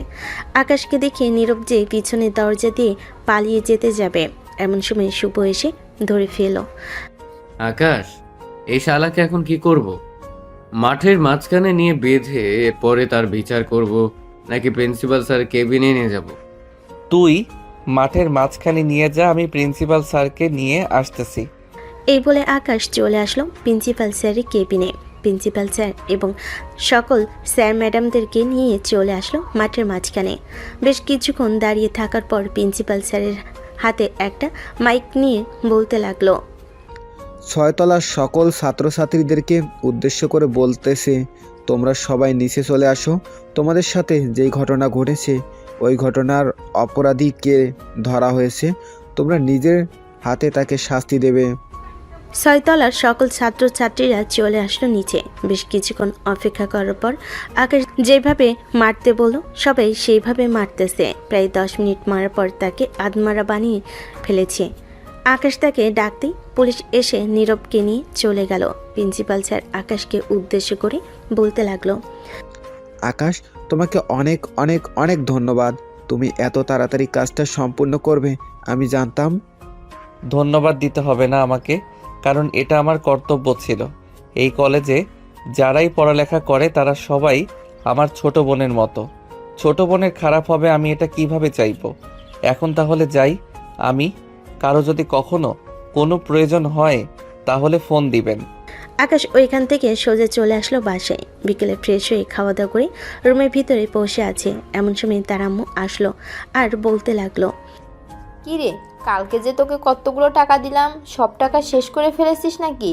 আকাশকে দেখে নীরব যে পিছনের দরজা দিয়ে পালিয়ে যেতে যাবে, এমন সময় শুভ এসে ধরে ফেল। আকাশ, এই শালাকে এখন কি করব? মাঠের মাঝখানে নিয়ে বেঁধে পরে তার বিচার করব, নাকি প্রিন্সিপাল স্যার কেবিনে নিয়ে যাব? তুই মাঠের মাঝখানে নিয়ে যা, আমি প্রিন্সিপাল স্যারকে নিয়ে আসতেছি। এই বলে আকাশ চলে আসলো প্রিন্সিপাল স্যারের কেবিনে। প্রিন্সিপাল স্যার এবং সকল স্যার ম্যাডামদেরকে নিয়ে চলে আসলো মাঠের মাঝখানে। বেশ কিছুক্ষণ দাঁড়িয়ে থাকার পর প্রিন্সিপাল স্যারের হাতে একটা মাইক নিয়ে বলতে লাগলো, 6 তলার সকল ছাত্রছাত্রীদেরকে উদ্দেশ্য করে বলতেছে, তোমরা সবাই নিচে চলে আসো। তোমাদের সাথে যেই ঘটনা ঘটেছে ওই ঘটনার অপরাধীকে ধরা হয়েছে, তোমরা নিজের হাতে তাকে শাস্তি দেবে। 6 তলার সকল ছাত্রছাত্রীরা চলে আসলো নিচে। বেশ কিছুক্ষণ অপেক্ষা করার পর আকাশ যেভাবে মারতে বলল সবাই সেইভাবে মারতেছে। প্রায় 10 মিনিট মারার পর তাকে আধমারা বানিয়ে ফেলেছে। আকাশ তাকে ডাকতেই পুলিশ এসে নীরবকে নিয়ে চলে গেল। প্রিন্সিপাল স্যার আকাশকে উদ্দেশ্য করে বলতে লাগলো, আকাশ, তোমাকে অনেক অনেক অনেক ধন্যবাদ। তুমি এত তাড়াতাড়ি কাজটা সম্পূর্ণ করবে আমি জানতাম। ধন্যবাদ দিতে হবে না আমাকে, কারণ এটা আমার কর্তব্য ছিল। এই কলেজে যারাই পড়ালেখা করে তারা সবাই আমার ছোট বোনের মতো। ছোট বোনের খারাপ হবে আমি এটা কিভাবে চাইবো? এখন তাহলে যাই আমি। কারো যদি কখনো কোনো প্রয়োজন হয় তাহলে ফোন দিবেন। আকাশ ওইখান থেকে সোজা চলে আসলো বাসায়। বিকেলে ফ্রেশ হয়ে খাওয়া দাওয়া করে রুমের ভিতরে বসে আছে। এমন সময় তার আম্মু আসলো আর বলতে লাগলো, কি রে, কালকে যে তোকে কতগুলো টাকা দিলাম সব টাকা শেষ করে ফেলেছিস নাকি?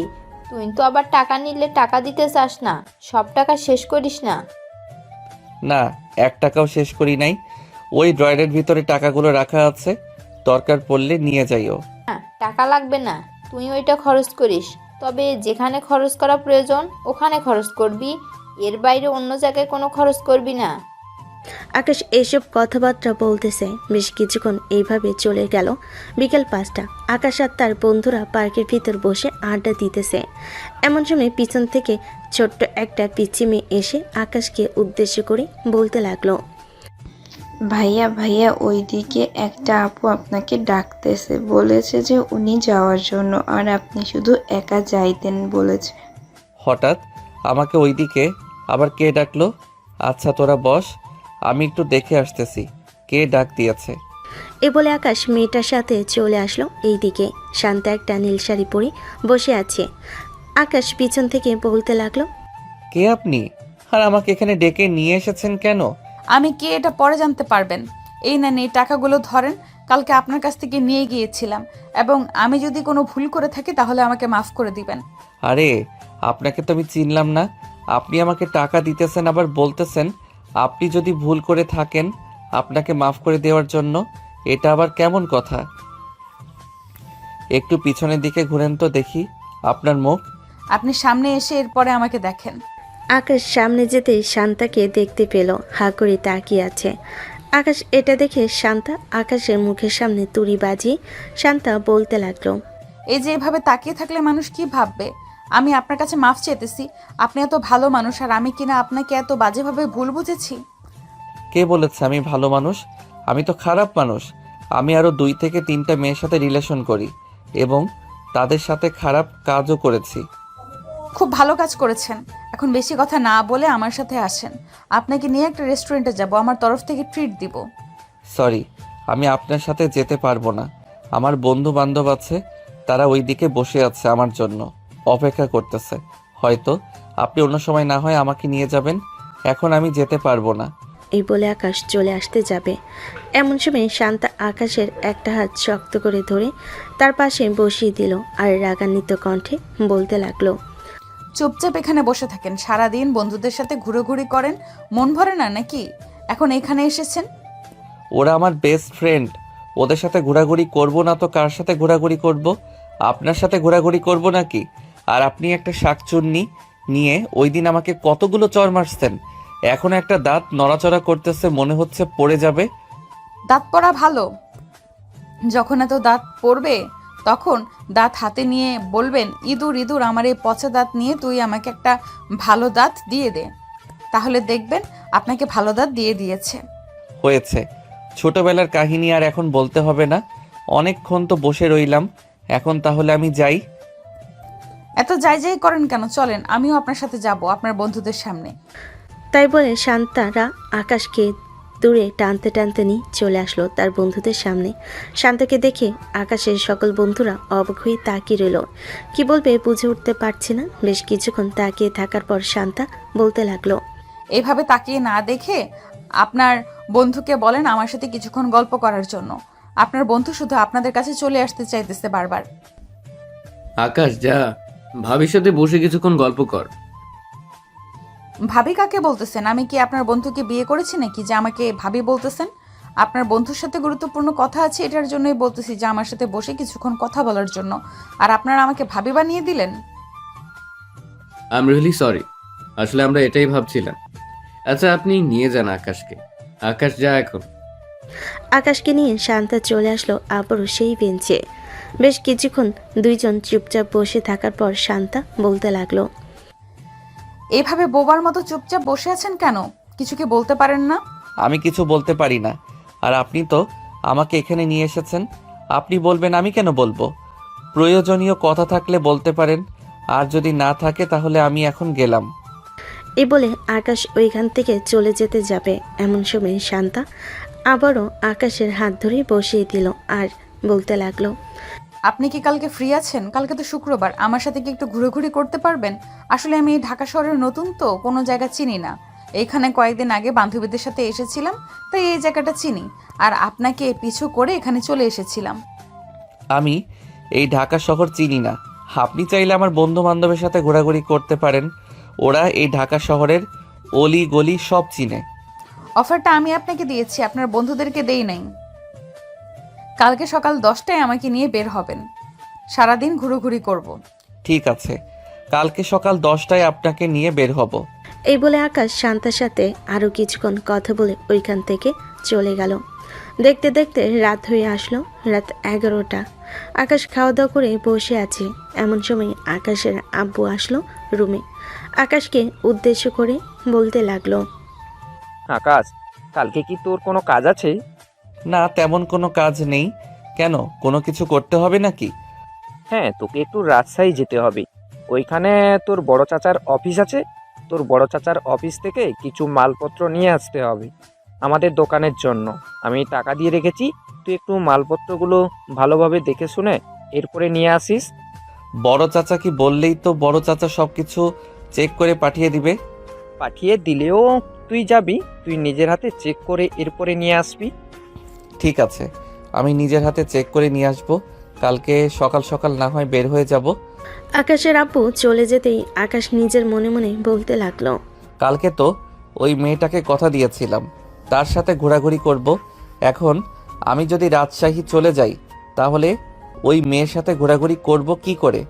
তুই তো আবার টাকা নিলে টাকা দিতে চাস না, সব টাকা শেষ করিস না? না, 1 টাকাও শেষ করি নাই। ওই ড্রয়ারের ভিতরে টাকাগুলো রাখা আছে, দরকার পড়লে নিয়ে যাইও। না, টাকা লাগবে না, তুই ওইটা খরচ করিস। তবে যেখানে খরচ করা প্রয়োজন ওখানে খরচ করবি, এর বাইরে অন্য জায়গায় কোনো খরচ করবি না। আকাশ এইসব কথাবার্তা বলতেছে। বেশ কিছুক্ষণ এইভাবে চলে গেল। বিকেল 5টা। আকাশ আর তার বন্ধুরা পার্কের ভিতর বসে আড্ডা দিতেছে। এমন সময় পিছন থেকে ছোট্ট একটা পিচ্চি মেয়ে এসে আকাশকে উদ্দেশ্য করে বলতে লাগলো, ভাইয়া ভাইয়া, ওইদিকে একটা আপু আপনাকে ডাকতেছে, বলেছে যে উনি যাওয়ার জন্য, আর আপনি শুধু একা যাইতেন বলেছে। হঠাৎ আমাকে ওইদিকে আবার কে ডাকলো? আচ্ছা তোরা বস, আমি একটু দেখে আসতেছি কে ডাক দিয়েছে। এ বলে আকাশ মেয়েটার সাথে চলে আসলো এইদিকে। শান্তা একটা নীল শাড়ি পরে বসে আছে। আকাশ পিছন থেকে বলতে লাগলো, কে আপনি? আর আমাকে এখানে ডেকে নিয়ে এসেছেন কেন? আমি কে এটা পরে জানতে পারবেন। এই নেন, এই টাকাগুলো ধরেন। কালকে আপনার কাছ থেকে নিয়ে গিয়েছিলাম, এবং আমি যদি কোনো ভুল করে থাকি তাহলে আমাকে মাফ করে দিবেন। আরে আপনাকে তো আমি চিনলাম না। আপনি আমাকে টাকা দিতেছেন আবার বলতেছেন আপনি যদি ভুল করে থাকেন আপনাকে মাফ করে দেওয়ার জন্য। এটা আবার কেমন কথা? একটু পিছনের দিকে ঘুরেন তো দেখি আপনার মুখ। আপনি সামনে এসে এরপরে আমাকে দেখেন। আকাশ সামনে যেতেই শান্তাকে দেখতে পেল, হা করে তাকিয়ে আছে। আকাশ এটা দেখে শান্তা আকাশের মুখের সামনে তুড়ি বাজিয়ে শান্তা বলতে লাগলো, এই যে এভাবে তাকিয়ে থাকলে মানুষ কি ভাববে? আমি আপনার কাছে মাফ চেয়েছি। আপনি এত ভালো মানুষ, আর আমি কিনা আপনাকে এত বাজেভাবে ভুল বুঝেছি। কে বলেছে আমি ভালো মানুষ? আমি তো খারাপ মানুষ। আমি আরও 2 থেকে 3টা মেয়ের সাথে রিলেশন করি এবং তাদের সাথে খারাপ কাজও করেছি। খুব ভালো কাজ করেছেন। এখন বেশি কথা না বলে আমার সাথে আসেন। আপনাকে নিয়ে একটা রেস্টুরেন্টে যাব, আমার তরফ থেকে ট্রিট দিব। সরি, আমি আপনার সাথে যেতে পারবো না। আমার বন্ধু বান্ধব আছে, তারা ওই দিকে বসে আছে আমার জন্য, অপেক্ষা করতেছে। হয়তো আপনি অন্য সময় না হয় আমাকে নিয়ে যাবেন, এখন আমি যেতে পারবো না। এই বলে আকাশ চলে আসতে যাবে। এমন সময় শান্তা আকাশের একটা হাত শক্ত করে ধরে তার পাশে বসিয়ে দিল আর রাগান্বিত কণ্ঠে বলতে লাগলো, চুপচাপ এখানে বসে থাকেন। সারাদিন বন্ধুদের সাথে ঘুরোঘুরি করেন, মন ভরে না নাকি? এখন এখানে এসেছেন। ওরা আমার বেস্ট ফ্রেন্ড, ওদের সাথে ঘোরাঘুরি করব না তো কার সাথে ঘোরাঘুরি করব? আপনার সাথে ঘোরাঘুরি করব নাকি? আর আপনি একটা শাকচুন্নি নিয়ে ওই দিন আমাকে কতগুলো চড় মারছেন, এখন একটা দাঁত নড়াচড়া করতেছে, মনে হচ্ছে পড়ে যাবে। দাঁত পড়া ভালো। যখন এত দাঁত পড়বে তখন দাঁত হাতে নিয়ে বলবেন, ইঁদুর ইঁদুর আমার এই পচা দাঁত নিয়ে তুই আমাকে একটা ভালো দাঁত দিয়ে দে। তাহলে দেখবেন আপনাকে ভালো দাঁত দিয়ে দিয়েছে। হয়েছে, ছোটবেলার কাহিনী আর এখন বলতে হবে না। অনেকক্ষণ তো বসে রইলাম, এখন তাহলে আমি যাই। এত যাই যাই করেন কেন? চলেন, আমিও আপনার সাথে যাব আপনার বন্ধুদের সামনে। তাই বলে শান্তারা আকাশকে দূরে টানতে টানতে নিয়ে চলে আসলো তার বন্ধুদের সামনে। শান্তাকে দেখে আকাশের সকল বন্ধুরা অবাক হয়ে তাকিয়ে রইল। কি বলবে বুঝে উঠতে পারছে না। বেশ কিছুক্ষণ তাকিয়ে থাকার পর শান্তা বলতে লাগলো, এইভাবে তাকিয়ে না দেখে আপনার বন্ধুকে বলেন আমার সাথে কিছুক্ষণ গল্প করার জন্য। আপনার বন্ধু শুধু আপনাদের কাছে চলে আসতে চাইতেছে বারবার। আকাশ যা, ভাবির সাথে বসে কিছুক্ষণ গল্প কর। ভাবি কাকে বলতেছেন? আমি কি আপনার বন্ধুকে বিয়ে করেছি নাকি যে আমাকে ভাবি বলতেছেন? আপনার বন্ধুর সাথে গুরুত্বপূর্ণ কথা আছে, এটার জন্যই বলতেছি যে আমার সাথে বসে কিছুক্ষণ কথা বলার জন্য। আর আপনারা আমাকে ভাবি বানিয়ে দিলেন। আই এম রিয়েলি সরি, আসলে আমরা এটাই ভাবছিলাম। আচ্ছা আপনি নিয়ে যান আকাশকে। আকাশ যা এখন। আকাশকে নিয়ে শান্তা চলে আসলো আবারও সেই বেঞ্চে। বেশ কিছুক্ষণ দুইজন চুপচাপ বসে থাকার পর শান্তা বলতে লাগলো, এইভাবে বোবার মতো চুপচাপ বসে আছেন কেন? কিছু কি বলতে পারেন না? আমি কিছু বলতে পারি না, আর আপনি তো আমাকে এখানে নিয়ে এসেছেন, আপনি বলবেন আমি কেন বলবো? প্রয়োজনীয় কথা থাকলে বলতে পারেন, আর যদি না থাকে তাহলে আমি এখন গেলাম। এই বলে আকাশ ওইখান থেকে চলে যেতে যাবে এমন সময় শান্তা আবারও আকাশের হাত ধরে বসিয়ে দিল আর বলতে লাগলো, আপনি কি কালকে ফ্রি আছেন? কালকে তো শুক্রবার, আমার সাথে কি একটু ঘুরে করতে পারবেন? আসলে আমি এই ঢাকা শহরের নতুন, তো কোনো জায়গা চিনি না। এইখানে কয়েকদিন আগে বান্ধবীদের সাথে এসেছিলাম, তাই এই জায়গাটা চিনি। আর আপনাকে পিছু করে এখানে চলে এসেছিলাম। আমি এই ঢাকা শহর চিনি না, আপনি চাইলে আমার বন্ধু বান্ধবের সাথে ঘোরাঘুরি করতে পারেন, ওরা এই ঢাকা শহরের অলি গলি সব চিনে। অফারটা আমি আপনাকে দিয়েছি, আপনার বন্ধুদেরকে দেই নাই। কালকে সকাল 10টায় আমাকে নিয়ে বের হবেন, সারাদিন ঘুরোঘুরি করব। ঠিক আছে, কালকে সকাল 10টায় আপনাকে নিয়ে বের হব। এই বলে আকাশ শান্তার সাথে আরও কিছুক্ষণ কথা বলে ওইখান থেকে চলে গেল। দেখতে দেখতে রাত হয়ে আসলো, রাত 11টা। আকাশ খাওয়া দাওয়া করে বসে আছে এমন সময় আকাশের আব্বু আসলো রুমে। আকাশকে উদ্দেশ্য করে বলতে লাগলো, আকাশ, কালকে কি তোর কোনো কাজ আছে? না, তেমন কোনো কাজ নেই। কেন, কোনো কিছু করতে হবে নাকি? হ্যাঁ, তোকে একটু রাজশাহী যেতে হবে। ওইখানে তোর বড় চাচার অফিস আছে। তোর বড় চাচার অফিস থেকে কিছু মালপত্র নিয়ে আসতে হবে আমাদের দোকানের জন্য। আমি টাকা দিয়ে রেখেছি, তুই একটু মালপত্রগুলো ভালোভাবে দেখে শুনে এরপরে নিয়ে আসিস। বড় চাচা কি বললেই তো বড় চাচা সব কিছু চেক করে পাঠিয়ে দিবে? পাঠিয়ে দিলেও তুই যাবি, তুই নিজের হাতে চেক করে এরপরে নিয়ে আসবি। ঠিক আছে, আমি নিজের হাতে চেক করে নিয়ে আসবো। কালকে সকাল সকাল না হয় বের হয়ে যাব। আকাশের আব্বু চলে যেতেই আকাশ নিজের মনে মনে বলতে লাগলো, কালকে তো ওই মেয়েটাকে কথা দিয়েছিলাম তার সাথে ঘোরাঘুরি করব। এখন আমি যদি রাজশাহী চলে যাই তাহলে ওই মেয়ের সাথে ঘোরাঘুরি করব কি করে?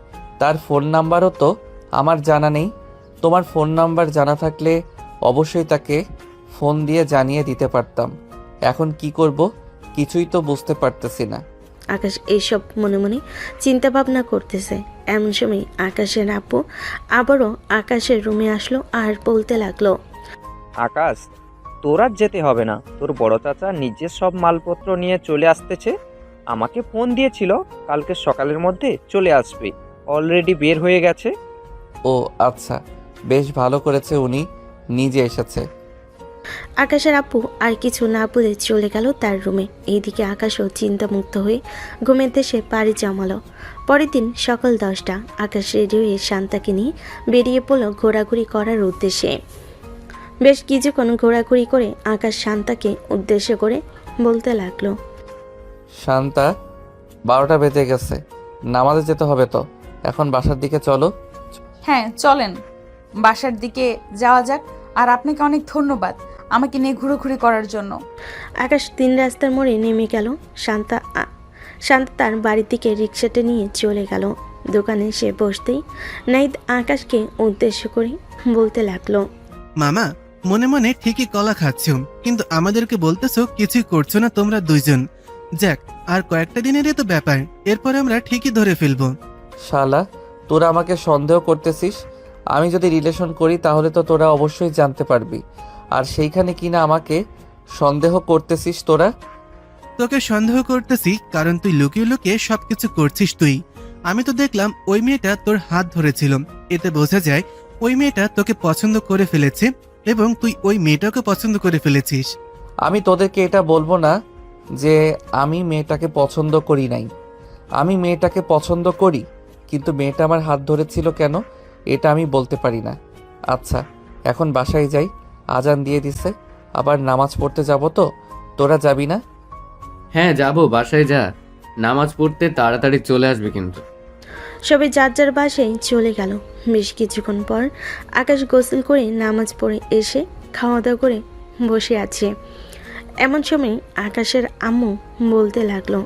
তার ফোন নাম্বারও তো আমার জানা নেই। তোমার ফোন নাম্বার জানা থাকলে অবশ্যই তাকে ফোন দিয়ে জানিয়ে দিতে পারতাম। এখন কি করব কিছুই তো বুঝতে পারতেছি না। আকাশ এইসব মনে মনে চিন্তা ভাবনা করতেছে এমন সময় আকাশের আব্বু আবারও আকাশের রুমে আসলো আর বলতে লাগলো, আকাশ, তোর আর যেতে হবে না, তোর বড় চাচা নিজের সব মালপত্র নিয়ে চলে আসতেছে। আমাকে ফোন দিয়েছিল কালকে সকালের মধ্যে চলে আসবে, অলরেডি বের হয়ে গেছে। ও আচ্ছা, বেশ ভালো করেছে উনি নিজে এসেছে। আকাশের আব্বু আর কিছু না বলে চলে গেল তার রুমে। এইদিকে আকাশও চিন্তামুক্ত হয়ে ঘুমের দেশে পাড়ি জমালো। পরের দিন সকাল 10টা আকাশ রেডি হয়ে শান্তাকে নিয়ে বেরিয়ে পড়ল ঘোরাঘুরি করার উদ্দেশ্যে। বেশ কিছুক্ষণ ঘোরাঘুরি করে আকাশ শান্তাকে উদ্দেশ্য করে বলতে লাগলো, শান্তা, 12টা বেজে গেছে, নামাজে যেতে হবে তো, এখন বাসার দিকে চলো। হ্যাঁ চলেন, বাসার দিকে যাওয়া যাক। আর আপনাকে অনেক ধন্যবাদ আমাকে নিয়ে ঘুরোঘুরি করার জন্য। আকাশ 3 রাস্তার মোড়ে নেমে গেল। শান্তা তার বাড়ির দিকে রিক্সাটা নিয়ে চলে গেল। দোকানে সে বসতেই নাইদ আকাশকে উদ্দেশ্য করে বলতে লাগলো, মামা, মনে মনে ঠিকই কলা খাচ্ছ, কিন্তু আমাদেরকে বলতেছো কিছুই করছো না তোমরা দুইজন। যাক, আর কয়েকটা দিনেরই তো ব্যাপার, এরপর আমরা ঠিকই ধরে ফেলবো। শালা, তোরা আমাকে সন্দেহ করতেছিস। আমি যদি রিলেশন করি তাহলে তো তোরা অবশ্যই জানতে পারবি, আর সেইখানে কিনা আমাকে সন্দেহ করতেছিস তোরা। তোকে সন্দেহ করতেছি কারণ তুই লুকিয়ে লুকিয়ে সবকিছু করছিস। আমি তো দেখলাম ওই মেয়েটা তোর হাত ধরেছিল, এতে বোঝা যায় ওই মেয়েটা তোকে পছন্দ করে ফেলেছে এবং তুই ওই মেয়েটাকে পছন্দ করে ফেলেছিস। আমি তোদেরকে এটা বলবো না যে আমি মেয়েটাকে পছন্দ করি নাই। আমি মেয়েটাকে পছন্দ করি, কিন্তু মেয়েটা আমার হাত ধরেছিল কেন এটা আমি বলতে পারি না। আচ্ছা, এখন বাসায় যাই, আজান দিয়ে দিছে, আবার নামাজ পড়তে যাব। তো তোরা যাবি না? হ্যাঁ যাবো, বাসায় যা, নামাজ পড়তে তাড়াতাড়ি চলে আসবে কিন্তু। সবাই যার যার বাসায় চলে গেল। বেশ কিছুক্ষণ পর আকাশ গোসল করে নামাজ পড়ে এসে খাওয়া দাওয়া করে বসে আছে। এমন সময় আকাশের আম্মু বলতে লাগলো,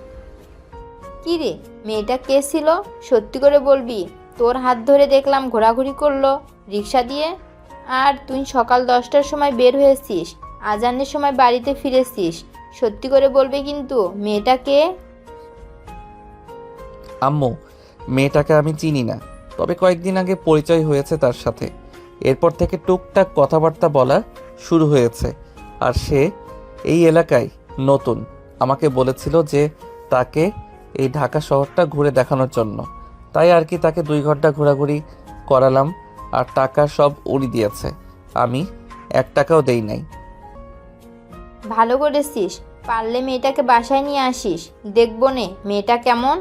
কি রে, মেয়েটা কে ছিল? সত্যি করে বলবি। তোর হাত ধরে দেখলাম ঘোরাঘুরি করলো রিক্সা দিয়ে, আর তুই সকাল 10টার সময় বের হয়েছিস, আজানের সময় বাড়িতে ফিরেছিস। সত্যি করে বলবি কিন্তু, মেয়েটা কে? আম্মু, মেয়েটাকে আমি চিনি না, তবে কয়েকদিন আগে পরিচয় হয়েছে তার সাথে। এরপর থেকে টুকটাক কথাবার্তা বলা শুরু হয়েছে। আর সে এই এলাকায় নতুন। আমাকে বলেছিল যে তাকে এই ঢাকা শহরটা ঘুরে দেখানোর জন্য, তাই আর কি তাকে 2 ঘন্টা ঘোরাঘুরি করালাম। আর টাকা সব উনি দিয়েছে, আমি 1 টাকাও দেই নাই। ভালো করেছিস, পারলে মেয়েটাকে বাসায় নিয়ে আসিস, দেখবো নে মেয়েটা কেমন।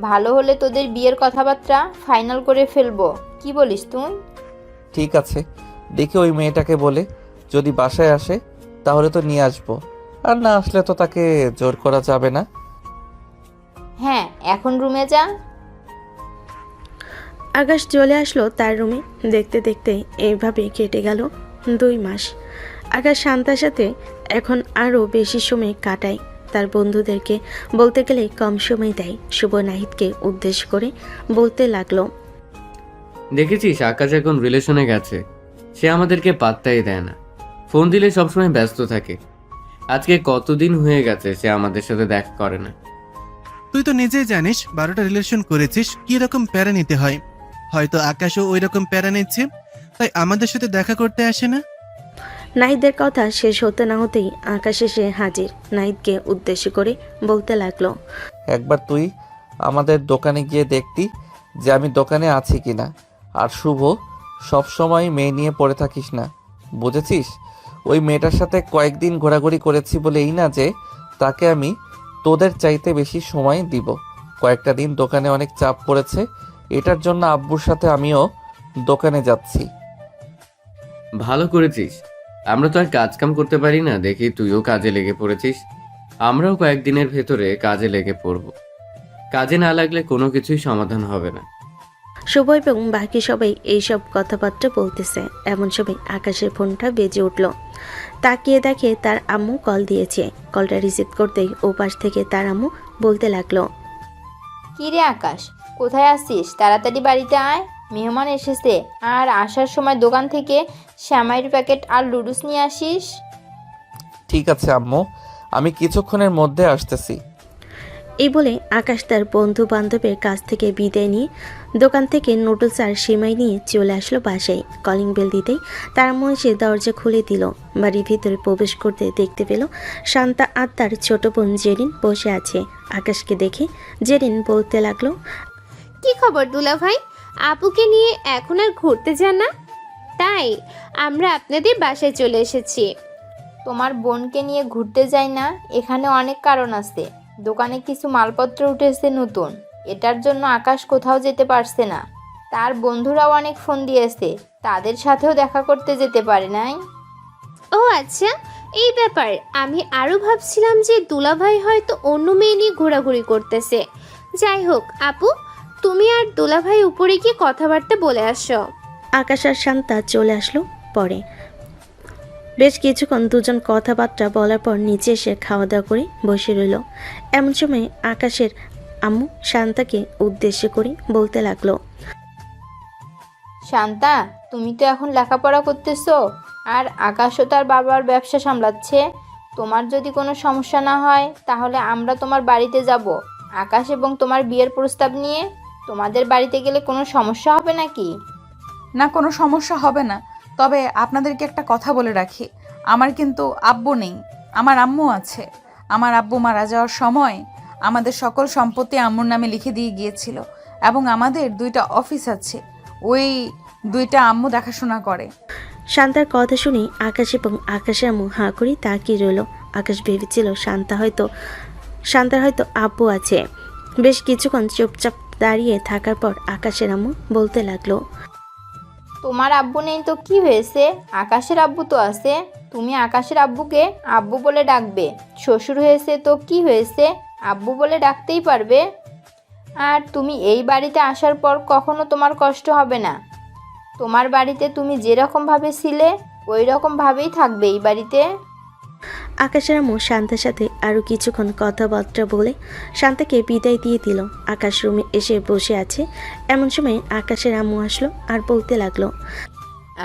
ভালো হলে তোদের বিয়ের কথাবার্তা ফাইনাল করে ফেলবো, কি বলিস তুই? ঠিক আছে, দেখি ওই মেয়েটাকে বলে যদি বাসায় আসে তাহলে তো নিয়ে আসবো, আর না আসলে তো তাকে জোর করা যাবে না। হ্যাঁ, এখন রুমে যা। আকাশ চলে আসলো তার রুমে। দেখতে দেখতে এইভাবে কেটে গেল 2 মাস। আকাশ শান্তার সাথে এখন আরও বেশি সময় কাটায়। তার বন্ধুদেরকে বলতে গেলে কম সময় দেয়। শুভ নাহিদকে উদ্দেশ্য করে বলতে লাগলো, দেখেছিস আকাশ এখন রিলেশনে গেছে, সে আমাদেরকে পাত্তাই দেয় না, ফোন দিলে সবসময় ব্যস্ত থাকে। আজকে কতদিন হয়ে গেছে সে আমাদের সাথে দেখা করে না। তুই তো নিজেই জানিস 12টা রিলেশন করেছিস, কি রকম প্যারা নিতে হয়। হয়তো আকাশও ওই রকম প্যারা নিচ্ছে, তাই আমাদের সাথে দেখা করতে আসে না। নাহিদের কথা শেষ হতে না হতেই আকাশ এসে হাজির। নাহিদকে উদ্দেশ্য করে বলতে লাগলো, একবার তুই আমাদের দোকানে গিয়ে দেখতি যে আমি দোকানে আছি কিনা। আর শুভ, সব সময় মেয়ে নিয়ে পড়ে থাকিস না, বুঝেছিস? ওই মেয়েটার সাথে কয়েকদিন ঘোরাঘুরি করেছি বলে এই না যে তাকে আমি তোদের চাইতে বেশি সময় দিব। কয়েকটা দিন দোকানে অনেক চাপ পড়েছে, এটার জন্য আব্বুর সাথে আমিও দোকানে যাচ্ছি। ভালো করেছিস, আমরা তো আর কাজকাম করতে পারি না দেখি তুইও কাজে লেগে পড়েছিস। আমরাও কয়েকদিনের ভেতরে কাজে লেগে পড়ব। কাজে না লাগলে কোনো কিছুই সমাধান হবে না। শুভ এবং বাকি সবাই এইসব কথাবার্তা বলতেছে। এমন সময় আকাশের ফোনটা বেজে উঠল। তাকিয়ে দেখে তার আম্মু কল দিয়েছে। কলটা রিসিভ করতেই ওপাশ থেকে তার আম্মু বলতে লাগলো, কি রে আকাশ, কোথায় আছিস? তাড়াতাড়ি বাড়িতে আয়, মেহমান এসেছে। আর আসার সময় দোকান থেকে শ্যামাইয়ের প্যাকেট আর লুডুস নিয়ে আসিস। ঠিক আছে আম্মু, আমি কিছুক্ষণের মধ্যে আসতেছি। এই বলে আকাশ তার বন্ধু বান্ধবের কাছ থেকে বিদায় নিয়ে দোকান থেকে নুডলস আর সিমাই নিয়ে চলে আসলো বাসায়। কলিং বেল দিতেই তার আম্মু এসে দরজা খুলে দিল। বাড়ির ভিতরে প্রবেশ করতে দেখতে পেল শান্তা আর তার ছোট বোন জেরিন বসে আছে। আকাশকে দেখে জেরিন বলতে লাগলো, কি খবর দুলা ভাই? আপুকে নিয়ে এখন আর ঘুরতে যান না? তাই আমরা আপনাদের বাসায় চলে এসেছি। তোমার বোনকে নিয়ে ঘুরতে যাই না, এখানে অনেক কারণ আছে। দোকানে কিছু মালপত্র উঠেছে নতুন, এটার জন্য আকাশ কোথাও যেতে পারছে না। তার বন্ধুরাও অনেক ফোন দিয়েছে, তাদের সাথেও দেখা করতে যেতে পারে নাই। ও আচ্ছা, এই ব্যাপার। আমি আরও ভাবছিলাম যে দুলাভাই হয়তো অন্য মেয়ে নিয়ে ঘোরাঘুরি করতেছে। যাই হোক আপু, তুমি আর দুলাভাই উপরে গিয়ে কথাবার্তা বলে আসো। আকাশ আর শান্তা চলে আসলো পরে। বেশ কিছুক্ষণ দুজন কথাবার্তা বলার পর নিচে এসে খাওয়া দাওয়া করে বসে রইল। এমন সময় আকাশের আম্মু শান্তাকে উদ্দেশ্য করে বলতে লাগলো, শান্তা, তুমি তো এখন লেখাপড়া করতেছো, আর আকাশও তার বাবার ব্যবসা সামলাচ্ছে। তোমার যদি কোনো সমস্যা না হয় তাহলে আমরা তোমার বাড়িতে যাব আকাশ এবং তোমার বিয়ের প্রস্তাব নিয়ে। তোমাদের বাড়িতে গেলে কোনো সমস্যা হবে নাকি? না, কোনো সমস্যা হবে না। তবে আপনাদেরকে একটা কথা বলে রাখি, আমার কিন্তু আব্বু নেই, আমার আম্মু আছে। আমার আব্বু মারা যাওয়ার সময় আমাদের সকল সম্পত্তি আম্মুর নামে লিখে দিয়ে গিয়েছিল, এবং আমাদের 2টা অফিস আছে, ওই 2টা আম্মু দেখাশোনা করে। শান্তার কথা শুনে আকাশ এবং আকাশের আম্মু হাঁ করে তাকিয়ে রইল। আকাশ ভেবেছিল শান্তার হয়তো আব্বু আছে। বেশ কিছুক্ষণ চুপচাপ দাঁড়িয়ে থাকার পর আকাশের আম্মু বলতে লাগলো, তোমার আব্বু নেই তো কি হয়েছে? আকাশের আব্বু তো আছে। তুমি আকাশের আব্বুকে আব্বু বলে ডাকবে। শ্বশুর হয়েছে তো কি হয়েছে, আব্বু বলে ডাকতেই পারবে। আর তুমি এই বাড়িতে আসার পর কখনো তোমার কষ্ট হবে না। তোমার বাড়িতে তুমি যেরকমভাবে ছিলে ওই রকমভাবেই থাকবে এই বাড়িতে। আকাশের আম্মু শান্তার সাথে আরও কিছুক্ষণ কথাবার্তা বলে শান্তাকে বিদায় দিয়ে দিল। আকাশ রুমে এসে বসে আছে, এমন সময় আকাশের আম্মু আসলো আর বলতে লাগলো,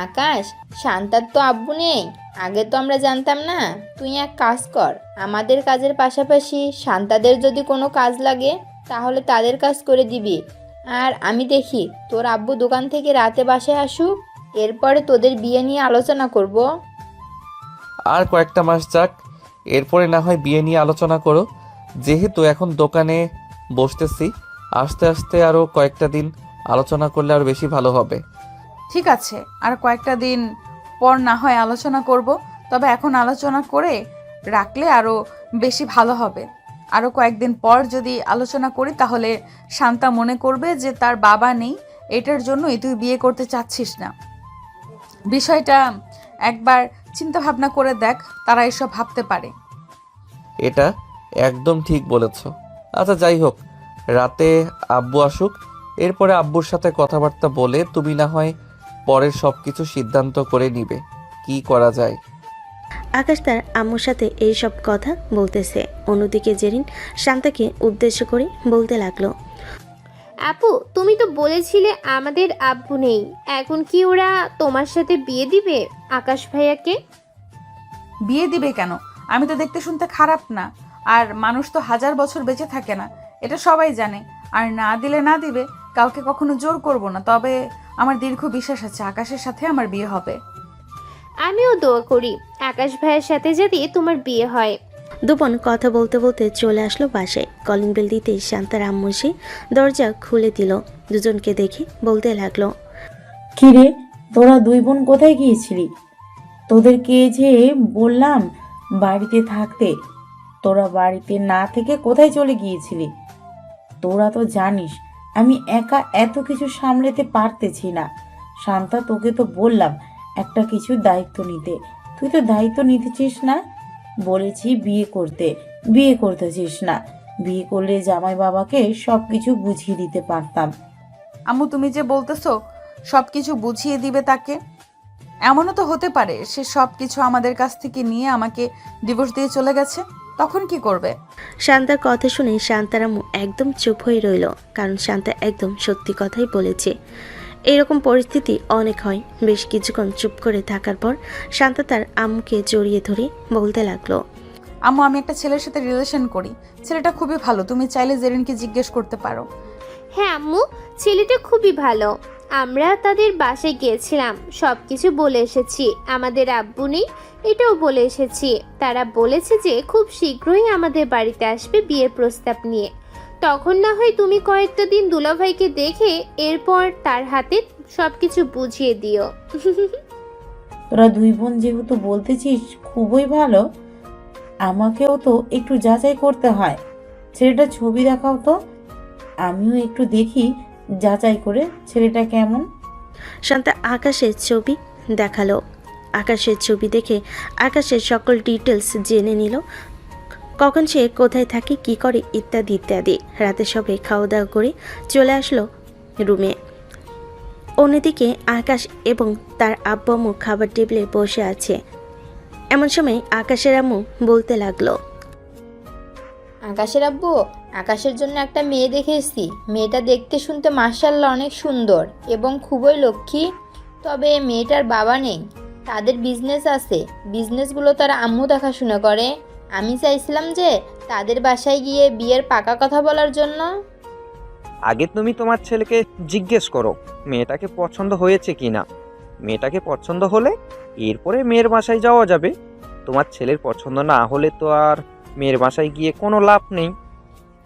আকাশ, শান্তার তো আব্বু নেই। আগে তো আমরা জানতাম না। তুই এক কাজ কর, আমাদের কাজের পাশাপাশি শান্তাদের যদি কোনো কাজ লাগে তাহলে তাদের কাজ করে দিবি। আর আমি দেখি তোর আব্বু দোকান থেকে রাতে বাসায় আসুক, এরপরে তোদের বিয়ে নিয়ে আলোচনা করব। আর কয়েকটা মাস যাক, এরপরে না হয় বিয়ে নিয়ে আলোচনা করো। যেহেতু এখন দোকানে বসতেছি, আস্তে আস্তে আরও কয়েকটা দিন আলোচনা করলে আরও বেশি ভালো হবে। ঠিক আছে, আর কয়েকটা দিন পর না হয় আলোচনা করব, তবে এখন আলোচনা করে রাখলে আরও বেশি ভালো হবে। আরও কয়েকদিন পর যদি আলোচনা করি তাহলে শান্তা মনে করবে যে তার বাবা নেই, এটার জন্যই তুই বিয়ে করতে চাচ্ছিস না। বিষয়টা একবার চিন্তা ভাবনা করে দেখ, তারা এসব ভাবতে পারে। এটা একদম ঠিক বলেছ। আচ্ছা যাই হোক, রাতে আব্বু আসুক, এরপরে আব্বুর সাথে কথাবার্তা বলে তুমি না হয় পরের সব কিছু সিদ্ধান্ত করে নিবে কি করা যায়। আকাশ তার আম্মুর সাথে এই সব কথা বলতেছে। অন্যদিকে জেরিন শান্তাকে উদ্দেশ্য করে বলতে লাগলো, আপু, তুমি তো বলেছিলে আমাদের আব্বু নেই, এখন কি ওরা তোমার সাথে বিয়ে দিবে আকাশ ভাইয়াকে? বিয়ে দিবে কেন? আমি তো দেখতে শুনতে খারাপ না, আর মানুষ তো 1000 বছর বেঁচে থাকে না, এটা সবাই জানে। আর না দিলে না দিবে, কাউকে কখনো জোর করব না। তবে আমার দীর্ঘ বিশ্বাস আছে আকাশের সাথে আমার বিয়ে হবে। আমিও দোয়া করি আকাশ ভাইয়ের সাথে যাতে তোমার বিয়ে হয়। দুপন কথা বলতে বলতে চলে আসলো বাসায়। কলিং বেল দিতে শান্তার আম্মু এসে দরজা খুলে দিল। দুজনকে দেখে বলতে লাগলো, কিরে, তোরা 2 বোন কোথায় গিয়েছিলি? তোদেরকে যে বললাম বাড়িতে থাকতে, তোরা বাড়িতে না থেকে কোথায় চলে গিয়েছিলি? তোরা তো জানিস আমি একা এত কিছু সামলাতে পারতেছি না। শান্তা, তোকে তো বললাম একটা কিছু দায়িত্ব নিতে, তুই তো দায়িত্ব নিতেছিস না। বলেছি বিয়ে করতেছিস না। বিয়ে করলে জামাই বাবাকে সব কিছু বুঝিয়ে দিতে পারতাম। আম্মু, তুমি যে বলতেছো সব কিছু বুঝিয়ে দিবে তাকে, এমনও তো হতে পারে সে সব কিছু আমাদের কাছ থেকে নিয়ে আমাকে ডিভোর্স দিয়ে চলে গেছে, তখন কি করবে? শান্তার কথা শুনে শান্তার আম্মু একদম চুপ হয়ে রইল, কারণ শান্তা একদম সত্যি কথাই বলেছে। এরকম পরিস্থিতি অনেক হয়। বেশ কিছুক্ষণ চুপ করে থাকার পর শান্তা তার আম্মুকে জড়িয়ে ধরে বলতে লাগলো, আম্মু, আমি একটা ছেলের সাথে রিলেশন করি, ছেলেটা খুবই ভালো, তুমি চাইলে জেরিনকে জিজ্ঞেস করতে পারো। হ্যাঁ আম্মু, ছেলেটা খুবই ভালো। আমরা তাদের বাসায় গিয়েছিলাম, সব কিছু বলে এসেছি। আমাদের আব্বু নেই এটাও বলে এসেছি। তারা বলেছে যে খুব শীঘ্রই আমাদের বাড়িতে আসবে বিয়ের প্রস্তাব নিয়ে। তখন না হয় তুমি কয়েকটা দিন দুলাভাইকে দেখে এরপর তার হাতে সব কিছু বুঝিয়ে দিও। তোরা 2 বোন যেহেতু বলতেছিস খুবই ভালো, আমাকেও তো একটু যাচাই করতে হয়। ছেলেটা ছবি দেখাও তো, আমিও একটু দেখি যাচাই করে ছেলেটা কেমন। শান্তা আকাশের ছবি দেখালো। আকাশের ছবি দেখে আকাশের সকল ডিটেলস জেনে নিল, কখন সে কোথায় থাকে, কি করে, ইত্যাদি ইত্যাদি। রাতে সবাই খাওয়া দাওয়া করে চলে আসলো রুমে। অন্যদিকে আকাশ এবং তার আব্বু আম্মু খাবার টেবিলে বসে আছে। এমন সময় আকাশের আম্মু বলতে লাগলো, আকাশের আব্বু, আকাশের জন্য একটা মেয়ে দেখে এসেছি। মেয়েটা দেখতে শুনতে মাশাআল্লাহ অনেক সুন্দর এবং খুবই লক্ষ্মী। তবে মেয়েটার বাবা নেই, তাদের বিজনেস আছে, বিজনেসগুলো তারা আম্মু দেখাশোনা করে। আমি চাইছিলাম যে তাদের বাসায় গিয়ে বিয়ের পাকা কথা বলার জন্য। আগে তুমি তোমার ছেলেকে জিজ্ঞেস করো মেয়েটাকে পছন্দ হয়েছে কি না। মেয়েটাকে পছন্দ হলে এরপরে মেয়ের বাসায় যাওয়া যাবে। তোমার ছেলের পছন্দ না হলে তো আর মেয়ের বাসায় গিয়ে কোনো লাভ নেই।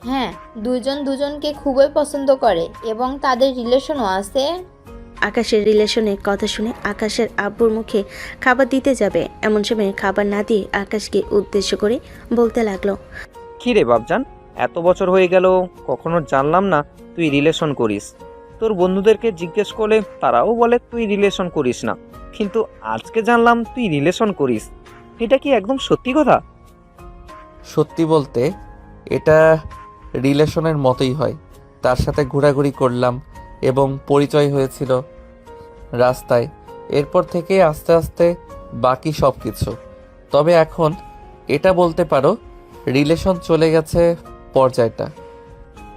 হ্যাঁ, দুজন দুজনকে খুবই পছন্দ করে এবং তাদের রিলেশনও আছে। আকাশের রিলেশনের কথা শুনে আকাশের আব্বুর মুখে খাবার দিতে যাবে, এমন সময় খাবার না দিয়ে আকাশকে উদ্দেশ্য করে বলতে লাগলো, কী রে বাপজান, এত বছর হয়ে গেল কখনো জানলাম না তুই রিলেশন করিস। তোর বন্ধুদেরকে জিজ্ঞেস করলে তারাও বলে তুই রিলেশন করিস না, কিন্তু আজকে জানলাম তুই রিলেশন করিস। এটা কি একদম সত্যি কথা? সত্যি বলতে এটা রিলেশনের মতোই হয়। তার সাথে ঘোরাঘুরি করলাম এবং পরিচয় হয়েছিল রাস্তায়। এরপর থেকে আস্তে আস্তে বাকি সব কিছু। তবে এখন এটা বলতে পারো রিলেশন চলে গেছে পর্যায়টা।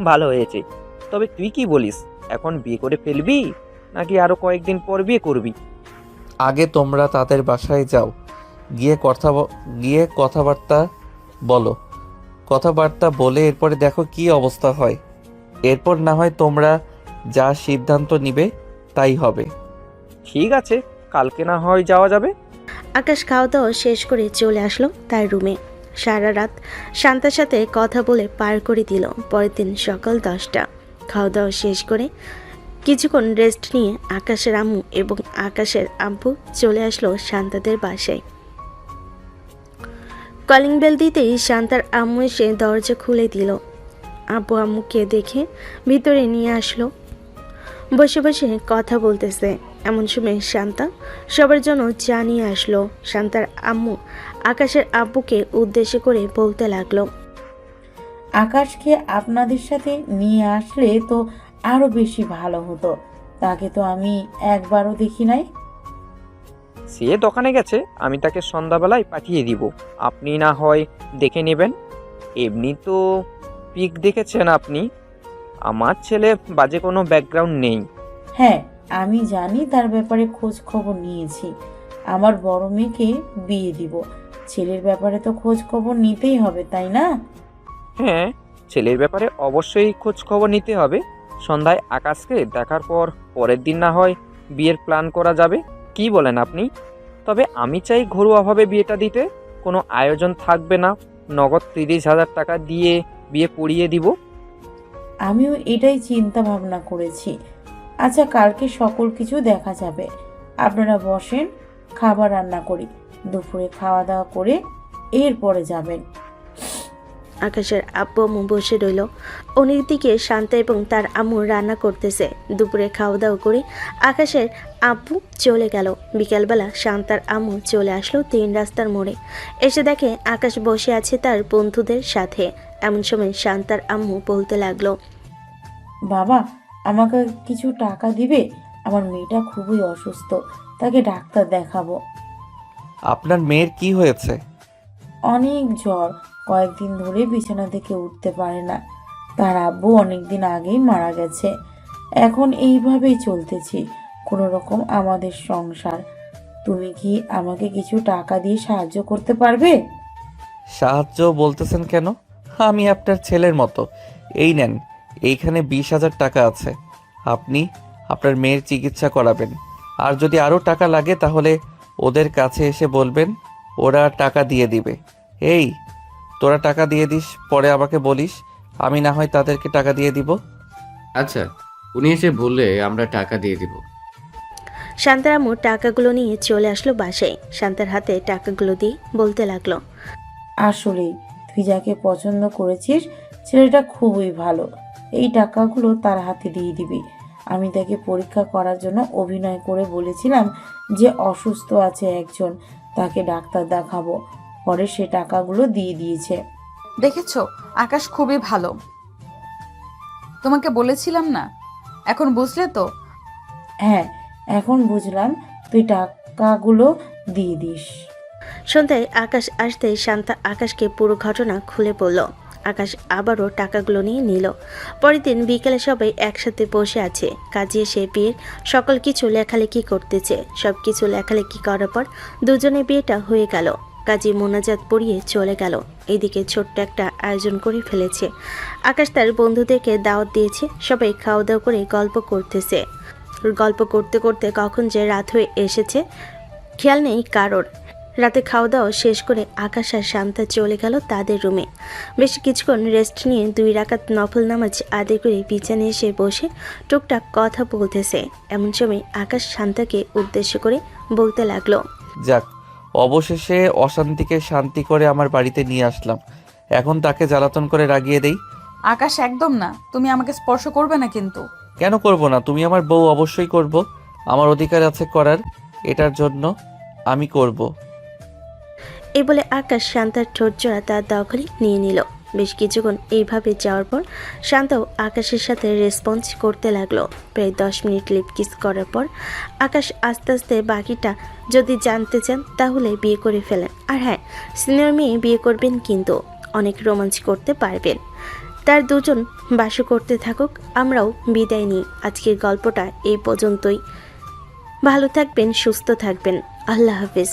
ভালো হয়েছে। তবে তুই কি বলিস, এখন বিয়ে করে ফেলবি নাকি আরো কয়েকদিন পর বিয়ে করবি? আগে তোমরা তাদের বাসায় যাও, গিয়ে কথাবার্তা বলো। কথাবার্তা বলে এরপরে দেখো কি অবস্থা হয়। এরপর না হয় তোমরা যা সিদ্ধান্ত নিবে তাই হবে। ঠিক আছে, কালকে না হয় যাওয়া যাবে। আকাশ খাওয়া দাওয়া শেষ করে চলে আসলো তার রুমে। সারা রাত শান্তার সাথে কথা বলে পার করে দিল। পরের দিন সকাল 10টা। খাওয়া দাওয়া শেষ করে কিছুক্ষণ রেস্ট নিয়ে আকাশের আম্মু এবং আকাশের আব্বু চলে আসলো শান্তাদের বাসায়। কলিং বেল দিতেই শান্তার আম্মু এসে দরজা খুলে দিল। আব্বু আম্মুকে দেখে ভিতরে নিয়ে আসলো। বসে বসে কথা বলতেছে, এমন সময় শান্তা সবার জন্য চা নিয়ে আসলো। শান্তার আম্মু আকাশের আব্বুকে উদ্দেশ্য করে বলতে লাগলো, আকাশকে আপনাদের সাথে নিয়ে আসলে তো আরো বেশি ভালো হতো। তাকে তো আমি একবারও দেখি নাই। সে দোকানে গেছে, আমি তাকে সন্ধ্যাবেলায় পাঠিয়ে দিব, আপনি না হয় দেখে নেবেন। এমনি তো পিক দেখেছেন আপনি, আমার ছেলে বাজে কোনো ব্যাকগ্রাউন্ড নেই। হ্যাঁ, আমি জানি, তার ব্যাপারে খোঁজ খবর নিয়েছি। আমার বড় মেয়েকে বিয়ে দিব, ছেলের ব্যাপারে তো খোঁজ খবর নিতেই হবে, তাই না? হ্যাঁ, ছেলের ব্যাপারে অবশ্যই খোঁজ খবর নিতে হবে। সন্ধ্যায় আকাশকে দেখার পর পরের দিন না হয় বিয়ের প্ল্যান করা যাবে, কি বলেন আপনি? তবে আমি চাই ঘরোয়াভাবে বিয়েটা দিতে, কোনো আয়োজন থাকবে না, নগদ 30,000 টাকা দিয়ে বিয়ে পড়িয়ে দিব। আমিও এটাই চিন্তা ভাবনা করেছি। আচ্ছা, কালকে সকল কিছু দেখা যাবে। আপনারা বসেন, খাবার রান্না করি, দুপুরে খাওয়া দাওয়া করে এরপরে যাবেন। আকাশের আব্বু আম্মু বসে রইল। অন্যদিকে শান্তা এবং তার আম্মু রান্না করতেছে। দুপুরে খাওয়া দাওয়া করে আকাশের আব্বু চলে গেল। বিকালবেলা শান্তার আম্মু চলে আসলো 3 রাস্তার মোড়ে। এসে দেখে আকাশ বসে আছে তার বন্ধুদের সাথে। এমন সময় শান্তার আম্মু বলতে লাগলো, বাবা, আমাকে কিছু টাকা দিবে? আমার মেয়েটা খুবই অসুস্থ, তাকে ডাক্তার দেখাবো। আপনার মেয়ের কি হয়েছে? অনেক জ্বর, কয়েকদিন ধরে বিছানা থেকে উঠতে পারে না। তার আব্বু অনেকদিন আগেই মারা গেছে। এখন এইভাবেই চলতেছি, কোনো রকম আমাদের সংসার। তুমি কি আমাকে কিছু টাকা দিয়ে সাহায্য করতে পারবে? সাহায্য বলতেছেন কেন? আমি আপনার ছেলের মতো। এই নেন, এইখানে 20,000 টাকা আছে। আপনি আপনার মেয়ের চিকিৎসা করাবেন। আর যদি আরও টাকা লাগে তাহলে ওদের কাছে এসে বলবেন, ওরা টাকা দিয়ে দিবে। এই তোরা টাকা দিয়ে দিস, পরে আমাকে বলিস, আমি না হয় তাদেরকে টাকা দিয়ে দিব। আচ্ছা, উনি এসে বললে আমরা টাকা দিয়ে দিব। শান্তার আম্মু টাকাগুলো নিয়ে চলে আসলো বাসায়। শান্তার হাতে টাকাগুলো দিয়ে বলতে লাগলো, আসলেই তুই যাকে পছন্দ করেছিস ছেলেটা খুবই ভালো। এই টাকাগুলো তার হাতে দিয়ে দিবি। আমি তাকে পরীক্ষা করার জন্য অভিনয় করে বলেছিলাম যে অসুস্থ আছে একজন, তাকে ডাক্তার দেখাবো। পরে সে টাকাগুলো দিয়ে দিয়েছে। দেখেছো, আকাশ খুবই ভালো। তোমাকে বলেছিলাম না? এখন বুঝলে তো? হ্যাঁ, এখন বুঝলাম, তুই টাকাগুলো দিয়ে দিস। সন্ধ্যায় আকাশ আসতেই শান্তা আকাশকে পুরো ঘটনা খুলে বলল। আকাশ আবারও টাকাগুলো নিয়ে নিল। পরের দিন বিকেলে সবাই একসাথে বসে আছে। কাজে এসে বিয়ের সকল কিছু লেখালেখি করতেছে। সব কিছু লেখালেখি করার পর দুজনে বিয়েটা হয়ে গেল। কাজী মোনাজাত পড়িয়ে চলে গেল। এদিকে ছোট্ট একটা আয়োজন করে ফেলেছে। আকাশ তার বন্ধুদেরকে দাওয়াত দিয়েছে। সবাই খাওয়া দাওয়া করে গল্প করতেছে। গল্প করতে করতে কখন যে রাত হয়ে এসেছে খেয়াল নেই কারোর। রাতে খাওয়া দাওয়া শেষ করে আকাশ আর শান্তা চলে গেল তাদের রুমে। বেশ কিছুক্ষণ রেস্ট নিয়ে 2 রাকাত নফল নামাজ আদায় করে বিছানায় এসে বসে টুকটাক কথা বলতেছে। এমন সময় আকাশ শান্তাকে উদ্দেশ্য করে বলতে লাগলো, যাক, অবশেষে অশান্তিকে শান্তি করে আমার বাড়িতে নিয়ে আসলাম। এখন তাকে জ্বালাতন করে রাগিয়ে দেই। আকাশ একদম না, তুমি আমাকে স্পর্শ করবে না কিন্তু। কেন করব না? তুমি আমার বউ, অবশ্যই করব। আমার অধিকার আছে করার, এটার জন্য আমি করব। এই বলে আকাশ শান্তার ঠোঁট জোড়া তার দখলে নিয়ে নিল। বেশ কিছুক্ষণ এইভাবে যাওয়ার পর শান্তাও আকাশের সাথে রেসপন্স করতে লাগলো। প্রায় 10 মিনিট লিপ কিস করার পর আকাশ আস্তে আস্তে বাকিটা যদি জানতে চান তাহলে বিয়ে করে ফেলেন। আর হ্যাঁ, সিনিয়র মেয়ে বিয়ে করবেন কিন্তু অনেক রোমাঞ্চ করতে পারবেন। তার দুজন বাসও করতে থাকুক, আমরাও বিদায় নিই। আজকের গল্পটা এই পর্যন্তই। ভালো থাকবেন, সুস্থ থাকবেন। আল্লাহ হাফেজ।